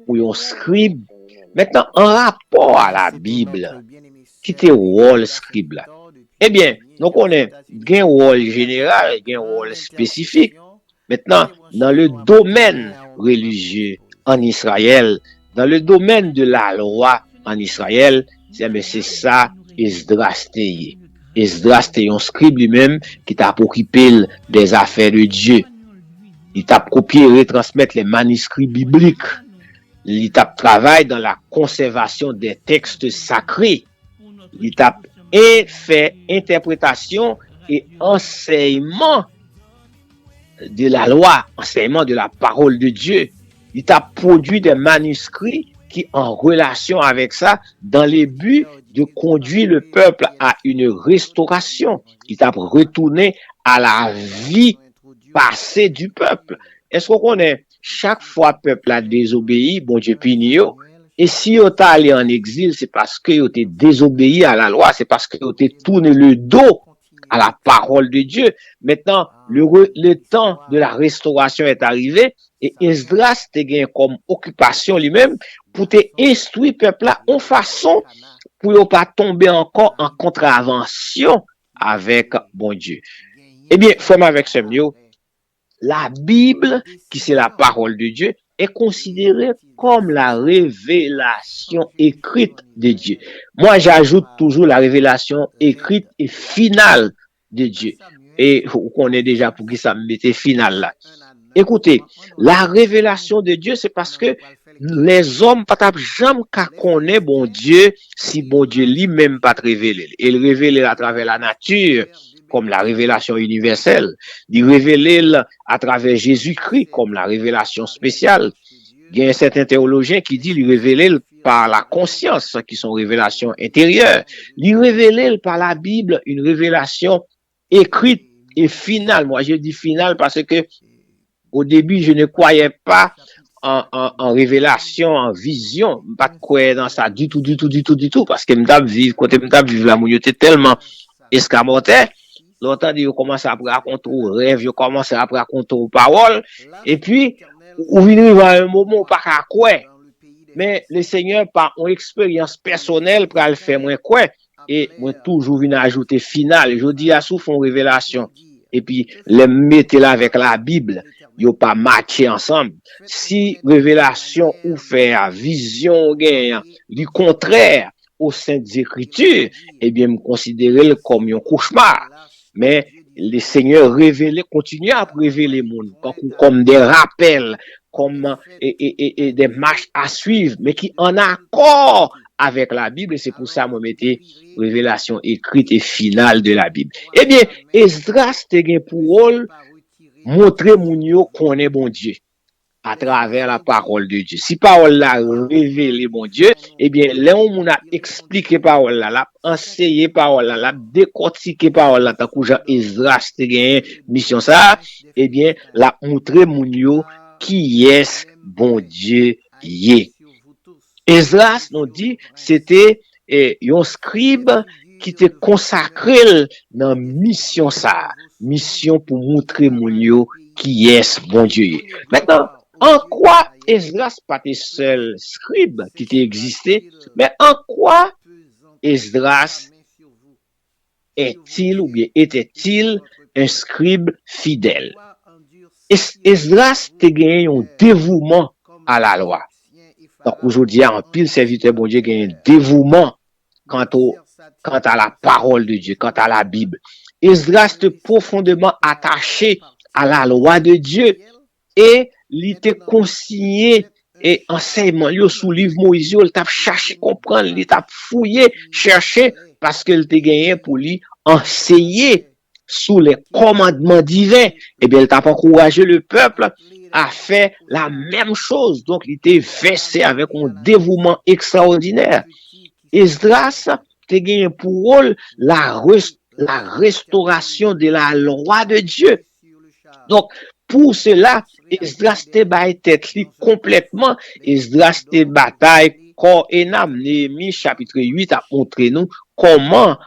pour un scribe, maintenant en rapport à la Bible, qui était rôle scribe là. Eh bien, donc on a un rôle général, un rôle spécifique. Maintenant, dans le domaine religieux en Israël, dans le domaine de la loi en Israël, c'est ça Esdras teye. Esdras teye un scribe lui-même qui t'a occupé des affaires de Dieu. Il t'a copié et retransmettre les manuscrits bibliques. Il t'a travaillé dans la conservation des textes sacrés. Il t'a fait interprétation et enseignement de la loi, enseignement de la parole de Dieu. Il t'a produit des manuscrits qui en relation avec ça, dans les buts de conduire le peuple à une restauration. Il t'a retourné à la vie passée du peuple. Est-ce qu'on connaît? Chaque fois le peuple a désobéi, bon Dieu punit yo. Et si yo t'a allé en exil, c'est parce que yo t'es désobéi à la loi, c'est parce que yo t'es tourné le dos à la parole de Dieu. Maintenant, le temps de la restauration est arrivé et Esdras te gagne comme occupation lui-même pour te instruire peuple là en façon pour ne pas tomber encore en contravention avec bon Dieu. Eh bien, frère avec ce mieux, la Bible, qui c'est la parole de Dieu, est considérée comme la révélation écrite de Dieu. Moi, j'ajoute toujours la révélation écrite et finale de Dieu. Et vous connaissez déjà pour qui ça me mettait finale là. Écoutez, la révélation de Dieu, c'est parce que les hommes pas jamais qu'à connaître bon Dieu si bon Dieu lui-même pas révélé. Il révèle à travers la nature comme la révélation universelle, il révèle à travers Jésus-Christ comme la révélation spéciale. Il y a un certain théologien qui dit il révèle par la conscience qui sont révélations intérieures. Il révèle par la Bible une révélation écrite et finale. Moi je dis finale parce que au début je ne croyais pas en révélation, en vision, pas de croire dans ça du tout, parce que m'tap vivre, côté m'tap vivre la mouilloté tellement escamoté, longtemps je commence à raconter aux rêves, je commence à raconter aux paroles, et puis, ou venir à un moment où pas qu'à croire, mais le Seigneur par une expérience personnelle pour le faire moins croire, et moi toujours venir ajouter final, je dis à souffle en révélation, et puis, les mettez là avec la Bible, yo pas matché ensemble. Si révélation ou faire vision gain du contraire au sein des Écritures, eh bien me considérer comme un cauchemar. Mais les seigneurs révélaient, continuaient à révéler monde, comme des rappels, comme et des marches à suivre, mais qui en accord avec la Bible, et c'est pour ça que je mettais révélation écrite et finale de la Bible. Eh bien, Esdras te gen pour rôle montrer moun yo connaît bon Dieu à travers la parole de Dieu. Si parole la révélé bon Dieu, eh bien, là où on a expliqué parole là, enseigné parole là, décortiqué parole là, tant que Jean Esdras te gen mission ça, eh bien, la montrer moun yo qui est bon Dieu yé. Esdras nous dit c'était un scribe qui te consacré dans mission ça, mission pour montrer moun yo qui est bon Dieu. Maintenant, en quoi Esdras pas le seul scribe qui t'a existé, mais en quoi Esdras est-il ou bien était-il un scribe fidèle? Esdras te gagné un dévouement à la loi. Donc aujourd'hui, en pile serviteur bon Dieu gagne un dévouement quant à la parole de Dieu, quant à la Bible. Esdras était profondément attaché à la loi de Dieu et il était consigné et enseignement yo sous livre Moïse, il t'a cherché comprendre, il t'a fouillé, cherché parce qu'il t'a gagné pour lui enseigner sous les commandements divins. Et bien il t'a encouragé le peuple à faire la même chose. Donc il était versé avec un dévouement extraordinaire. Esdras t'a gagné pour rôle la restauration de la loi de Dieu. Donc pour cela, Esdras te baille tête li complètement, Esdras te bataille corps et âme. Néhémie chapitre 8 a montré nous comment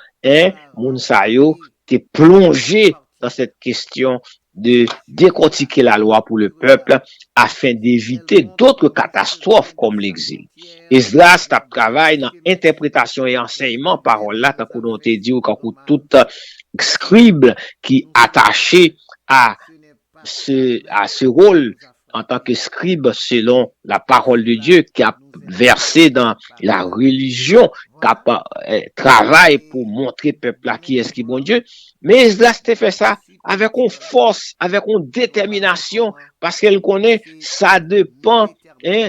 moun sa yo te plongé dans cette question de décortiquer la loi pour le peuple afin d'éviter d'autres catastrophes comme l'exil. Esdras t'a travaillé dans interprétation et enseignement parole là, tant qu'on te dit ou quand tout scribe qui attaché à ce rôle en tant que scribe selon la parole de Dieu qui a versé dans la religion, qui a travaillé pour montrer peuple là qui est bon Dieu. Mais Esdras te fait ça avec une force, avec une détermination, parce qu'elle connaît, ça dépend,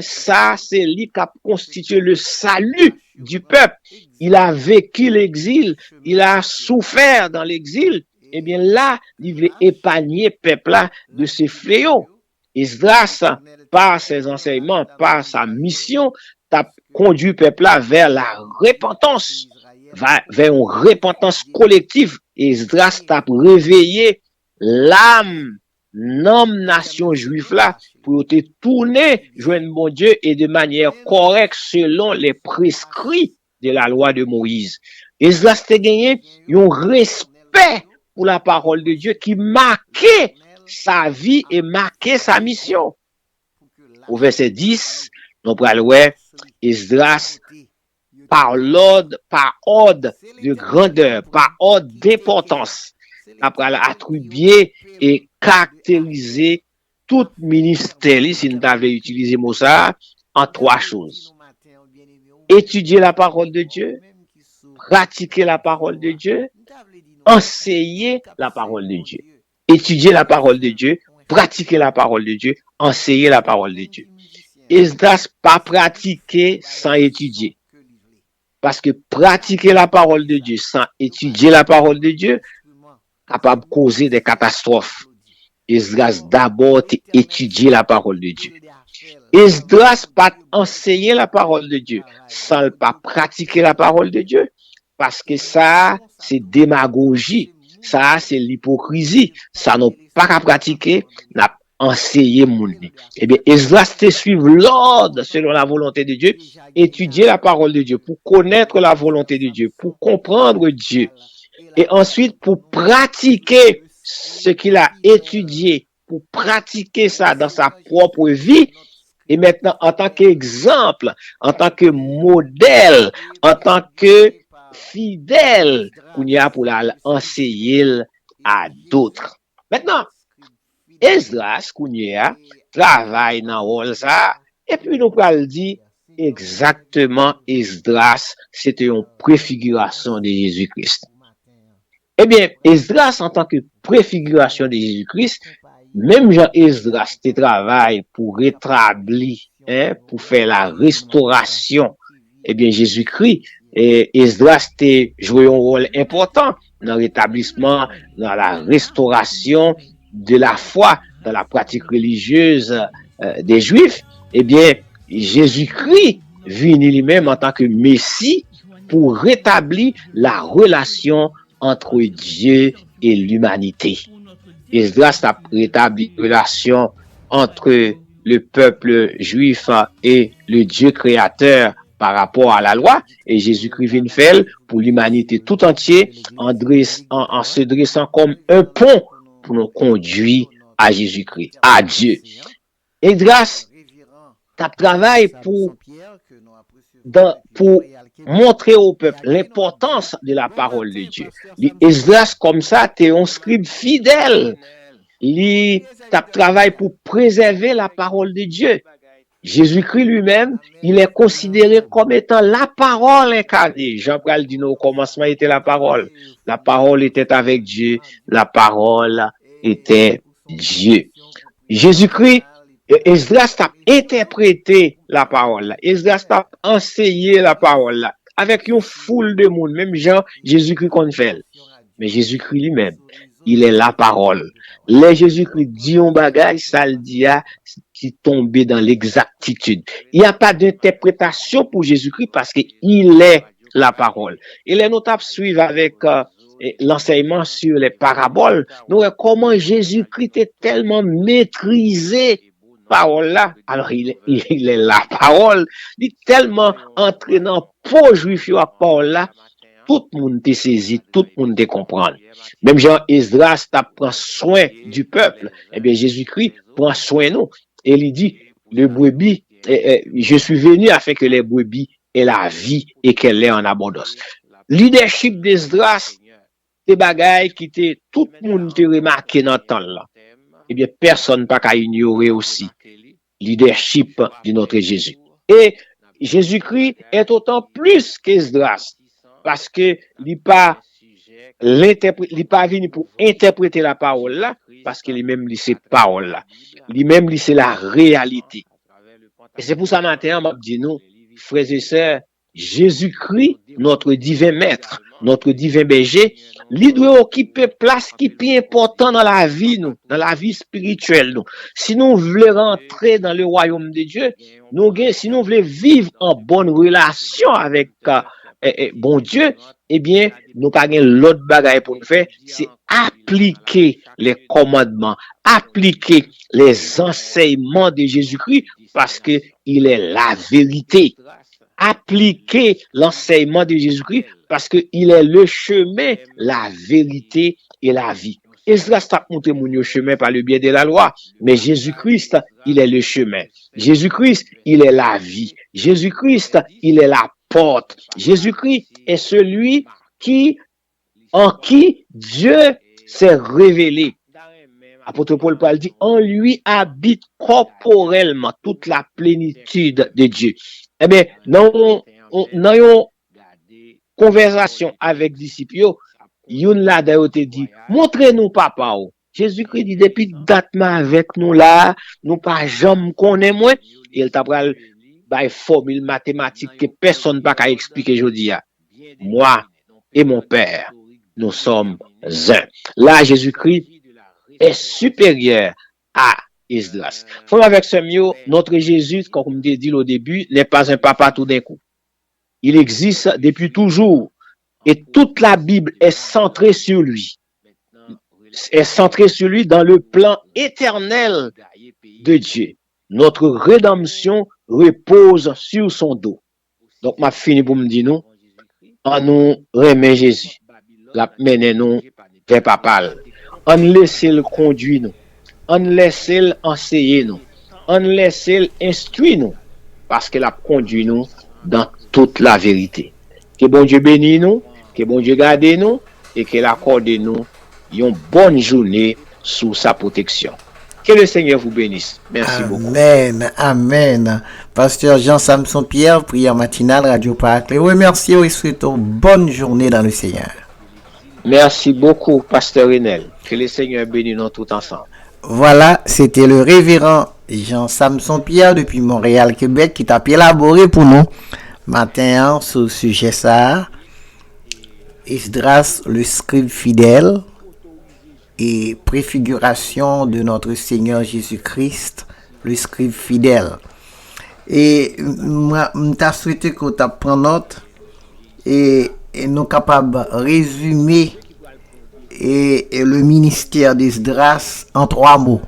ça c'est lui qui a constitué le salut du peuple. Il a vécu l'exil, il a souffert dans l'exil. Eh bien là, il voulait épargner peuple là de ses fléaux. Esdras, par ses enseignements, par sa mission, t'a conduit peuple là vers la repentance, vers une repentance collective. Esdras t'a réveillé l'âme, nation juive là, pour te tourner, joindre mon Dieu et de manière correcte selon les prescrits de la loi de Moïse. Esdras t'a gagné un respect pour la parole de Dieu qui marquait sa vie et marquait sa mission. Au verset 10, nous prenons Esdras par ordre de grandeur, par ordre d'importance, après attribuer et caractériser tout ministère, si nous avons utilisé mot ça, en trois choses. Étudier la parole de Dieu, pratiquer la parole de Dieu, enseigner la parole de Dieu. Étudier la parole de Dieu, pratiquer la parole de Dieu, enseigner la parole de Dieu. Esdras pas pratiquer sans étudier. Parce que pratiquer la parole de Dieu sans étudier la parole de Dieu, capable de causer des catastrophes. Esdras d'abord étudier la parole de Dieu. Esdras pas enseigner la parole de Dieu sans pas pratiquer la parole de Dieu. Parce que ça, c'est démagogie. Ça, c'est l'hypocrisie. Ça n'a pas qu'à pratiquer, n'a enseigné moun. Eh bien, Esdras te suivre l'ordre selon la volonté de Dieu, étudier la parole de Dieu, pour connaître la volonté de Dieu, pour comprendre Dieu. Et ensuite, pour pratiquer ce qu'il a étudié, pour pratiquer ça dans sa propre vie. Et maintenant, en tant qu'exemple, en tant que modèle, en tant que fidèle qu'on y a pour l'enseigner à d'autres. Maintenant, Esdras qu'on y a travaille dans rôle ça et puis nous pourrons dire exactement Esdras c'était une préfiguration de Jésus-Christ. Eh bien, Esdras en tant que préfiguration de Jésus-Christ, même Jean Esdras te travaille pour rétablir, pour faire la restauration. Eh bien, Jésus-Christ, Esdras te joué un rôle important dans le rétablissement, dans la restauration de la foi, dans la pratique religieuse des Juifs. Eh bien, Jésus-Christ vient lui-même en tant que Messie pour rétablir la relation entre Dieu et l'humanité. Esdras a rétabli la relation entre le peuple juif et le Dieu créateur par rapport à la loi, et Jésus-Christ vient faire pour l'humanité tout entière en se dressant comme un pont pour nous conduire à Jésus-Christ, à Dieu. Esdras travaille pour montrer au peuple l'importance de la parole de Dieu. Esdras, comme ça, t'es un scribe fidèle. Il travaille pour préserver la parole de Dieu. Jésus-Christ lui-même, il est considéré comme étant la parole incarnée. Jean-Paul dit au commencement était la parole. La parole était avec Dieu. La parole était Dieu. Jésus-Christ, Esdras a interprété la parole. Esdras a enseigné la parole avec une foule de monde, même Jean, Jésus-Christ qu'on fait. Mais Jésus-Christ lui-même, il est la parole. Les Jésus-Christ dit un bagage, ça le dit qui tombait dans l'exactitude. Il n'y a pas d'interprétation pour Jésus-Christ parce qu'il est la parole. Et les notables suivent avec l'enseignement sur les paraboles. Donc, comment Jésus-Christ est tellement maîtrisé parole là, alors il est la parole, il est tellement entraînant pour juif à parole là, tout le monde te saisit, tout le monde te comprend. Même Jean Esdras prend soin du peuple, eh bien Jésus-Christ prend soin de nous. Et il dit, le brebis, je suis venu afin que les brebis aient la vie et qu'elle ait en abondance. Leadership d'Esdras, des bagailles qui te, tout le monde te remarqué dans le temps là. Eh bien, personne pas qu'à ignorer aussi leadership de notre Jésus. Et Jésus-Christ est autant plus qu'Esdras, parce que il pas venu pour interpréter la parole là, parce que lui-même c'est parole là. Lui-même c'est la réalité. Et c'est pour ça maintenant, m'a dit nous, frères et sœurs, Jésus-Christ, notre divin maître, notre divin berger, lui doit occuper place qui est plus important dans la vie, nous, dans la vie spirituelle, nous. Si nous voulons rentrer dans le royaume de Dieu, si nous voulons vivre en bonne relation avec bon Dieu, eh bien, nous pas l'autre bagaille pour nous faire, c'est appliquer les commandements, appliquer les enseignements de Jésus-Christ, parce que il est la vérité. Appliquer l'enseignement de Jésus-Christ parce que il est le chemin, la vérité et la vie. Esdras t'a montré mon chemin par le biais de la loi, mais Jésus-Christ, il est le chemin. Jésus-Christ, il est la vie. Jésus-Christ, il est la porte. Jésus-Christ est celui en qui Dieu s'est révélé. Apôtre Paul dit, en lui habite corporellement toute la plénitude de Dieu. Eh bien, dans une conversation avec disciples, yon là d'ailleurs te dit, montrez-nous papa. Jésus-Christ dit, depuis date avec nous là, nous pas jamais connaît moins. Et il t'a pris une formule mathématique que personne n'a qu'à expliquer aujourd'hui. Moi et mon Père, nous sommes un. Là, Jésus-Christ est supérieur à Esdras. Frère avec ce mieux, notre Jésus, comme on dit au début, n'est pas un papa tout d'un coup. Il existe depuis toujours. Et toute la Bible est centrée sur lui. Est centrée sur lui dans le plan éternel de Dieu. Notre rédemption repose sur son dos. Donc, m'a fini pour me dire nous, en nous remet Jésus. La mène nous vers papa. On laisse le conduire nous. On laisse enseigner nous. On laisse instruire nous. Parce qu'elle a conduit nous dans toute la vérité. Que bon Dieu bénisse nous, que bon Dieu garde nous, et qu'il accorde nous une bonne journée sous sa protection. Que le Seigneur vous bénisse. Merci beaucoup. Amen, amen. Pasteur Jean-Samson Pierre, prière matinale, Radio Paraclet. Oui, merci et souhaitons bonne journée dans le Seigneur. Merci beaucoup, Pasteur Renel. Que le Seigneur bénisse nous tout ensemble. Voilà, c'était le révérend Jean-Samson Pierre depuis Montréal, Québec, qui t'a élaboré pour nous matin sur le sujet ça. Esdras, le scribe fidèle et préfiguration de notre Seigneur Jésus-Christ, le scribe fidèle. Et moi, t'as souhaité que tu prends note et nous capables de résumer et le ministère d'Esdras en 3 mots.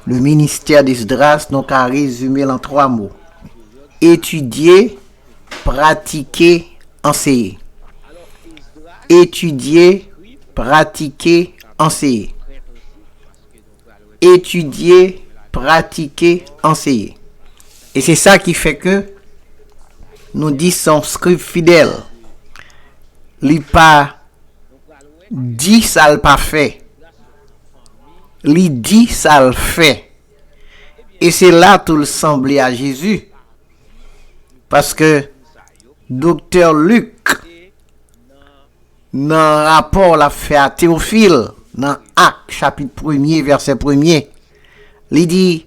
Le ministère d'Esdras, nous avons résumé en 3 mots. Étudier, pratiquer, enseigner. Étudier, pratiquer, enseigner. Étudier, pratiquer, enseigner. Et c'est ça qui fait que nous disons scribe fidèle. Il pas dit ça le pas fait. Il dit ça le fait. Et c'est là tout le semblait à Jésus. Parce que docteur Luc, dans le rapport l'a fait à Théophile, dans Actes chapitre 1er, verset 1er, il dit,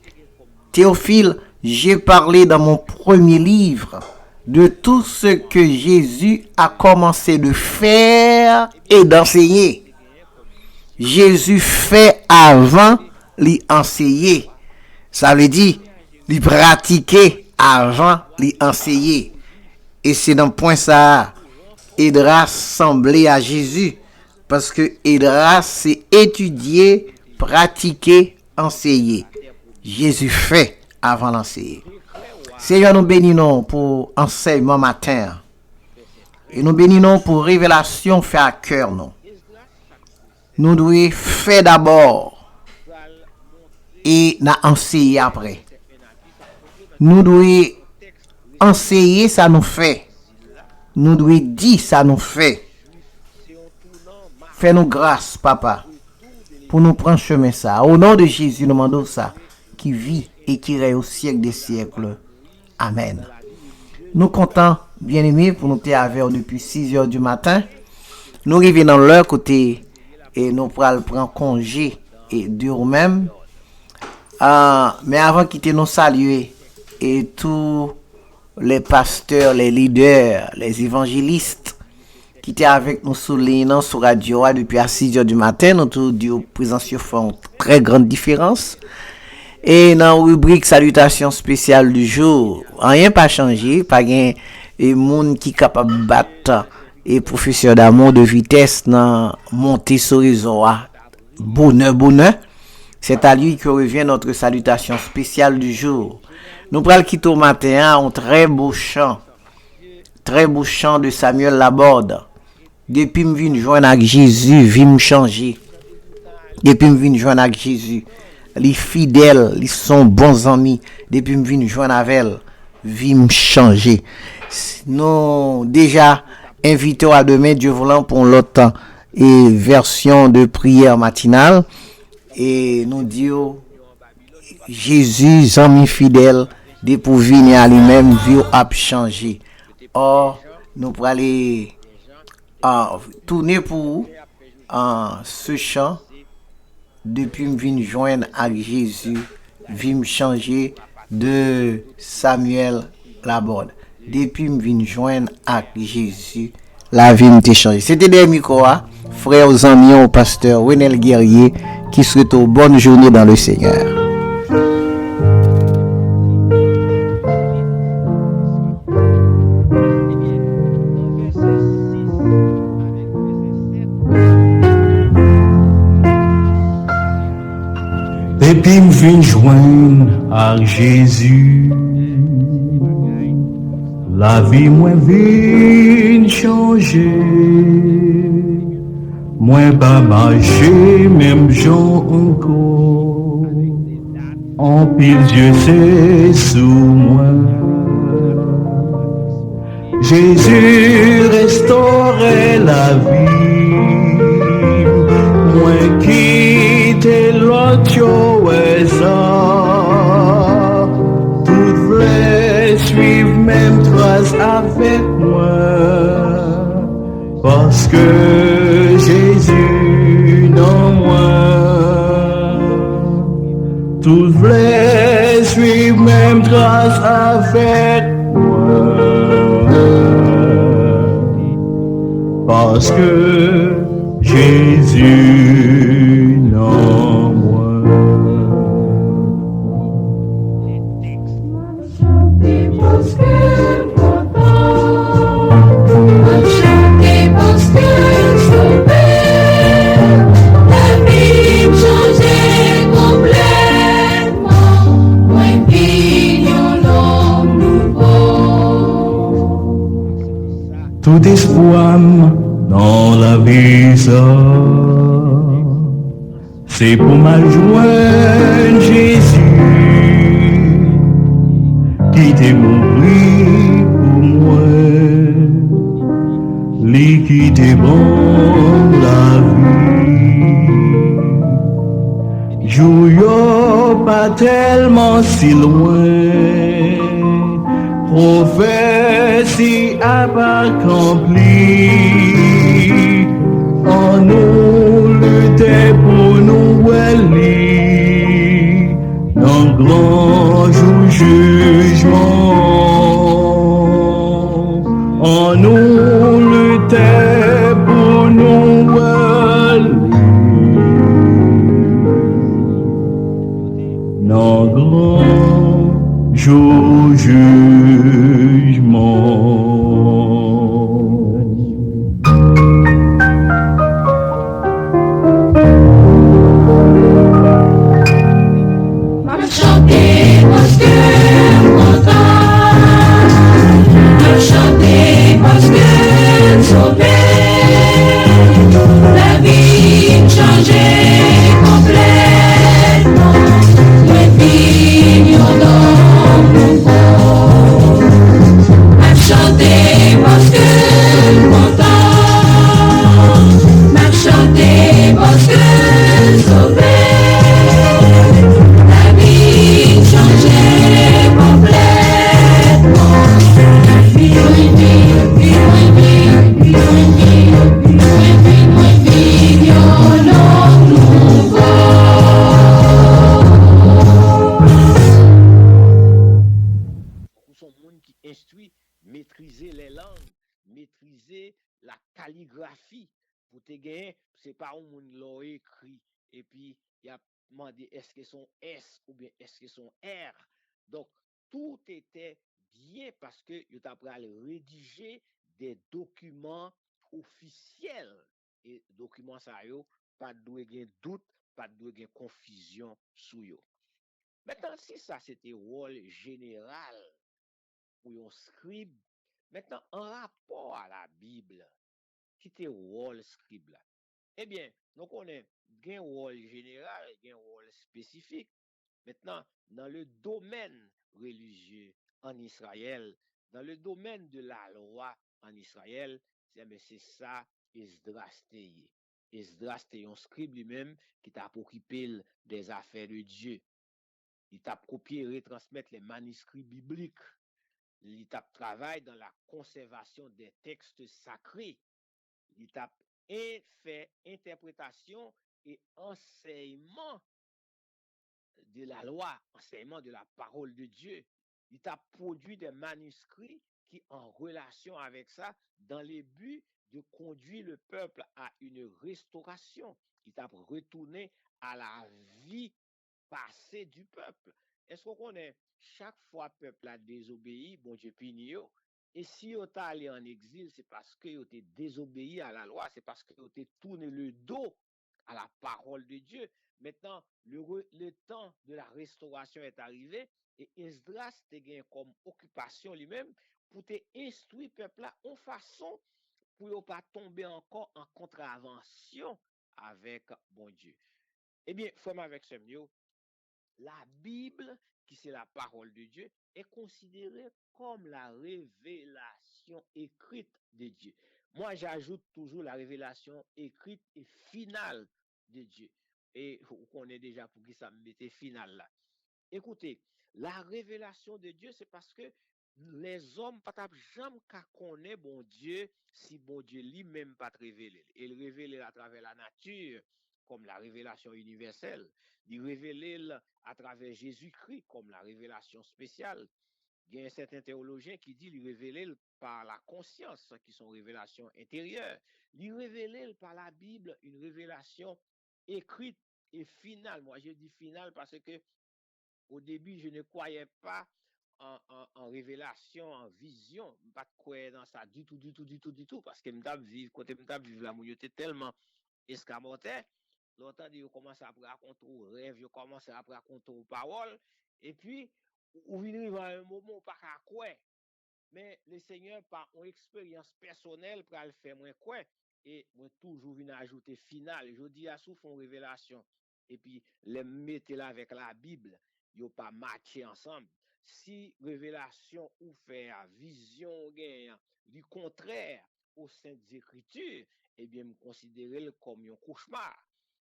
Théophile, j'ai parlé dans mon premier livre de tout ce que Jésus a commencé de faire et d'enseigner. Jésus fait avant l'y enseigner. Ça veut dire, l'y pratiquer avant l'y enseigner. Et c'est dans le point ça, Esdras semblait à Jésus. Parce que Esdras, c'est étudier, pratiquer, enseigner. Jésus fait avant l'enseigner. Seigneur, nous bénissons pour enseignement matin. Et nous bénissons pour révélation fait à cœur. Nous devons faire d'abord et nous enseigner après. Nous devons enseigner, ça nous fait. Nous devons dire, ça nous fait. Fais-nous grâce, papa, pour nous prendre chemin ça. Au nom de Jésus, nous demandons ça, qui vit et qui règne au siècle des siècles. Amen. Nous comptons, bien-aimés, pour nous être avec depuis 6 heures du matin. Nous arrivons dans l'heure côté et nous pourrons prendre congé et de nous-mêmes. Mais avant de quitter, nous saluer et tous les pasteurs, les leaders, les évangélistes qui étaient avec nous sur l'INAN, sur Radio depuis 6 heures du matin. Nous tous disons présence font très grande différence. Et dans la rubrique salutation spéciale du jour, rien pas changé, pas gain et monde qui capable battre et professeur d'amour de vitesse dans monter sur réseau bonheur. C'est à lui que revient notre salutation spéciale du jour. Nous prenons quitter au matin un très beau chant de Samuel Laborde. Depuis me vinn joindre avec Jésus, vie me changer. Depuis me vinn joindre avec Jésus, les fidèles, ils sont bons amis. Depuis me vinn joindre avec elle, vie me changer. Nous déjà invitons à demain Dieu voulant pour l'autre et version de prière matinale et nous disons Jésus ami fidèle depuis venir à lui-même vie a changé. Or nous pour aller tourner pour ce chant depuis me vinn joindre avec Jésus vie me changer de Samuel Laborde. Depuis me vinn joindre avec Jésus, la vie me changé. C'était des micros, frères aux amis, au pasteur Renel Guerrier, qui souhaite une bonne journée dans le Seigneur. Depuis me vinn joindre avec Jésus, la vie moi vient changer. Moi pas marcher même gens encore. En pile Dieu c'est sous moi. Jésus restaurait la vie. Moi quitte l'autre tout vrai suivre même trace avec moi parce que voulais suivre même trace avec moi. Parce que Jésus en moi. Tout espoir dans la vie, ça, c'est pour ma joindre Jésus, qui t'est mourir pour moi, lui qui t'est bon la vie. Jour pas tellement si loin, prophétie a pas accompli. En nous lutter pour nous élire dans le grand jour jugement. En nous lutter pour nous élire dans le grand jour jugement. Son monde qui instruit, maîtriser les langues, maîtriser la calligraphie pour te gagner, c'est pas un monde l'a écrit et puis il a demandé est-ce que son S ou bien est-ce que son R. Donc tout était bien parce que il t'a rédiger des documents officiels et documents ça yo pas de doute, pas de confusion sous yo. Maintenant si ça c'était rôle général pour un scribe. Maintenant, en rapport à la Bible, qui était rôle scribe là? Eh bien, nous connaissons un rôle général et un rôle spécifique. Maintenant, dans le domaine religieux en Israël, dans le domaine de la loi en Israël, c'est ça Esdras teye. Esdras était un scribe lui-même qui t'a occupé des affaires de Dieu. Il t'a copié et retransmettre les manuscrits bibliques. Il travaille dans la conservation des textes sacrés. Il fait interprétation et enseignement de la loi, enseignement de la parole de Dieu. Il a produit des manuscrits qui, en relation avec ça, dans le but de conduire le peuple à une restauration. Il a retourné à la vie passée du peuple. Est-ce qu'on connaît chaque fois le peuple a désobéi, bon Dieu punit yo. Et si on est allé en exil, c'est parce que vous avez désobéi à la loi, c'est parce que vous avez tourné le dos à la parole de Dieu. Maintenant, le temps de la restauration est arrivé et Esdras te gagne comme occupation lui-même pour te instruire le peuple là en façon pour ne pas tomber encore en contravention avec bon Dieu. Eh bien, frère avec ce mieux, la Bible, qui c'est la parole de Dieu, est considérée comme la révélation écrite de Dieu. Moi, j'ajoute toujours la révélation écrite et finale de Dieu. Et vous connaissez déjà pour qui ça me mettait finale là. Écoutez, la révélation de Dieu, c'est parce que les hommes pas jamais qu'à connaître bon Dieu si bon Dieu lui-même pas révélé. Il révèle à travers la nature, comme la révélation universelle, il révélé à travers Jésus-Christ comme la révélation spéciale. Il y a un certain théologien qui dit il révélé par la conscience, qui sont révélations intérieures. Il révélé par la Bible une révélation écrite et finale. Moi, je dis finale parce que au début, je ne croyais pas en révélation, en vision. Je ne pas croire dans ça du tout, parce que quand je vivre la mounioté tellement escamoté, longtemps, je commence à raconter aux rêves, je commence à raconter aux paroles, et puis, ou venir à un moment, pas qu'à quoi. Mais le Seigneur, par une expérience personnelle, pour le faire moins quoi, et moi, toujours venir ajouter final. Je dis à souffle une révélation, et puis, les mettez là avec la Bible, yo pas matché ensemble. Si révélation ou faire vision gain du contraire aux saintes écritures, eh bien, me considérer comme un cauchemar.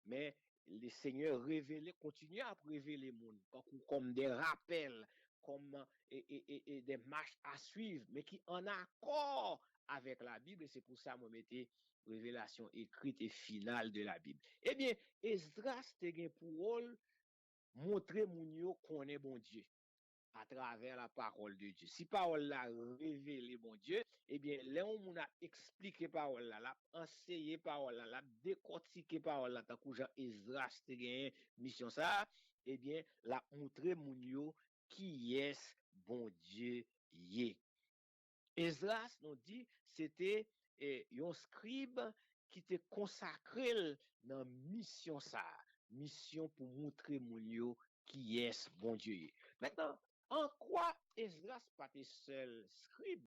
Mais les seigneurs révélés, continuent à révéler monde, comme des rappels, comme et des marches à suivre, mais qui en accord avec la Bible, et c'est pour ça que je mettais révélation écrite et finale de la Bible. Eh bien, Esdras te gen pour rôle montrer moun yo connaît bon Dieu à travers la parole de Dieu. Si parole la révélé bon Dieu, eh bien, là où on a expliqué parole là, enseigné parole là, décortiqué parole là, tant que Jean Esdras te gagné mission ça, eh bien, la montrer moun yo qui est bon Dieu yé. Esdras nous dit c'était un scribe qui te consacré dans mission ça, mission pour montrer moun yo qui est bon Dieu. Maintenant, en quoi Esdras pas seul scribe?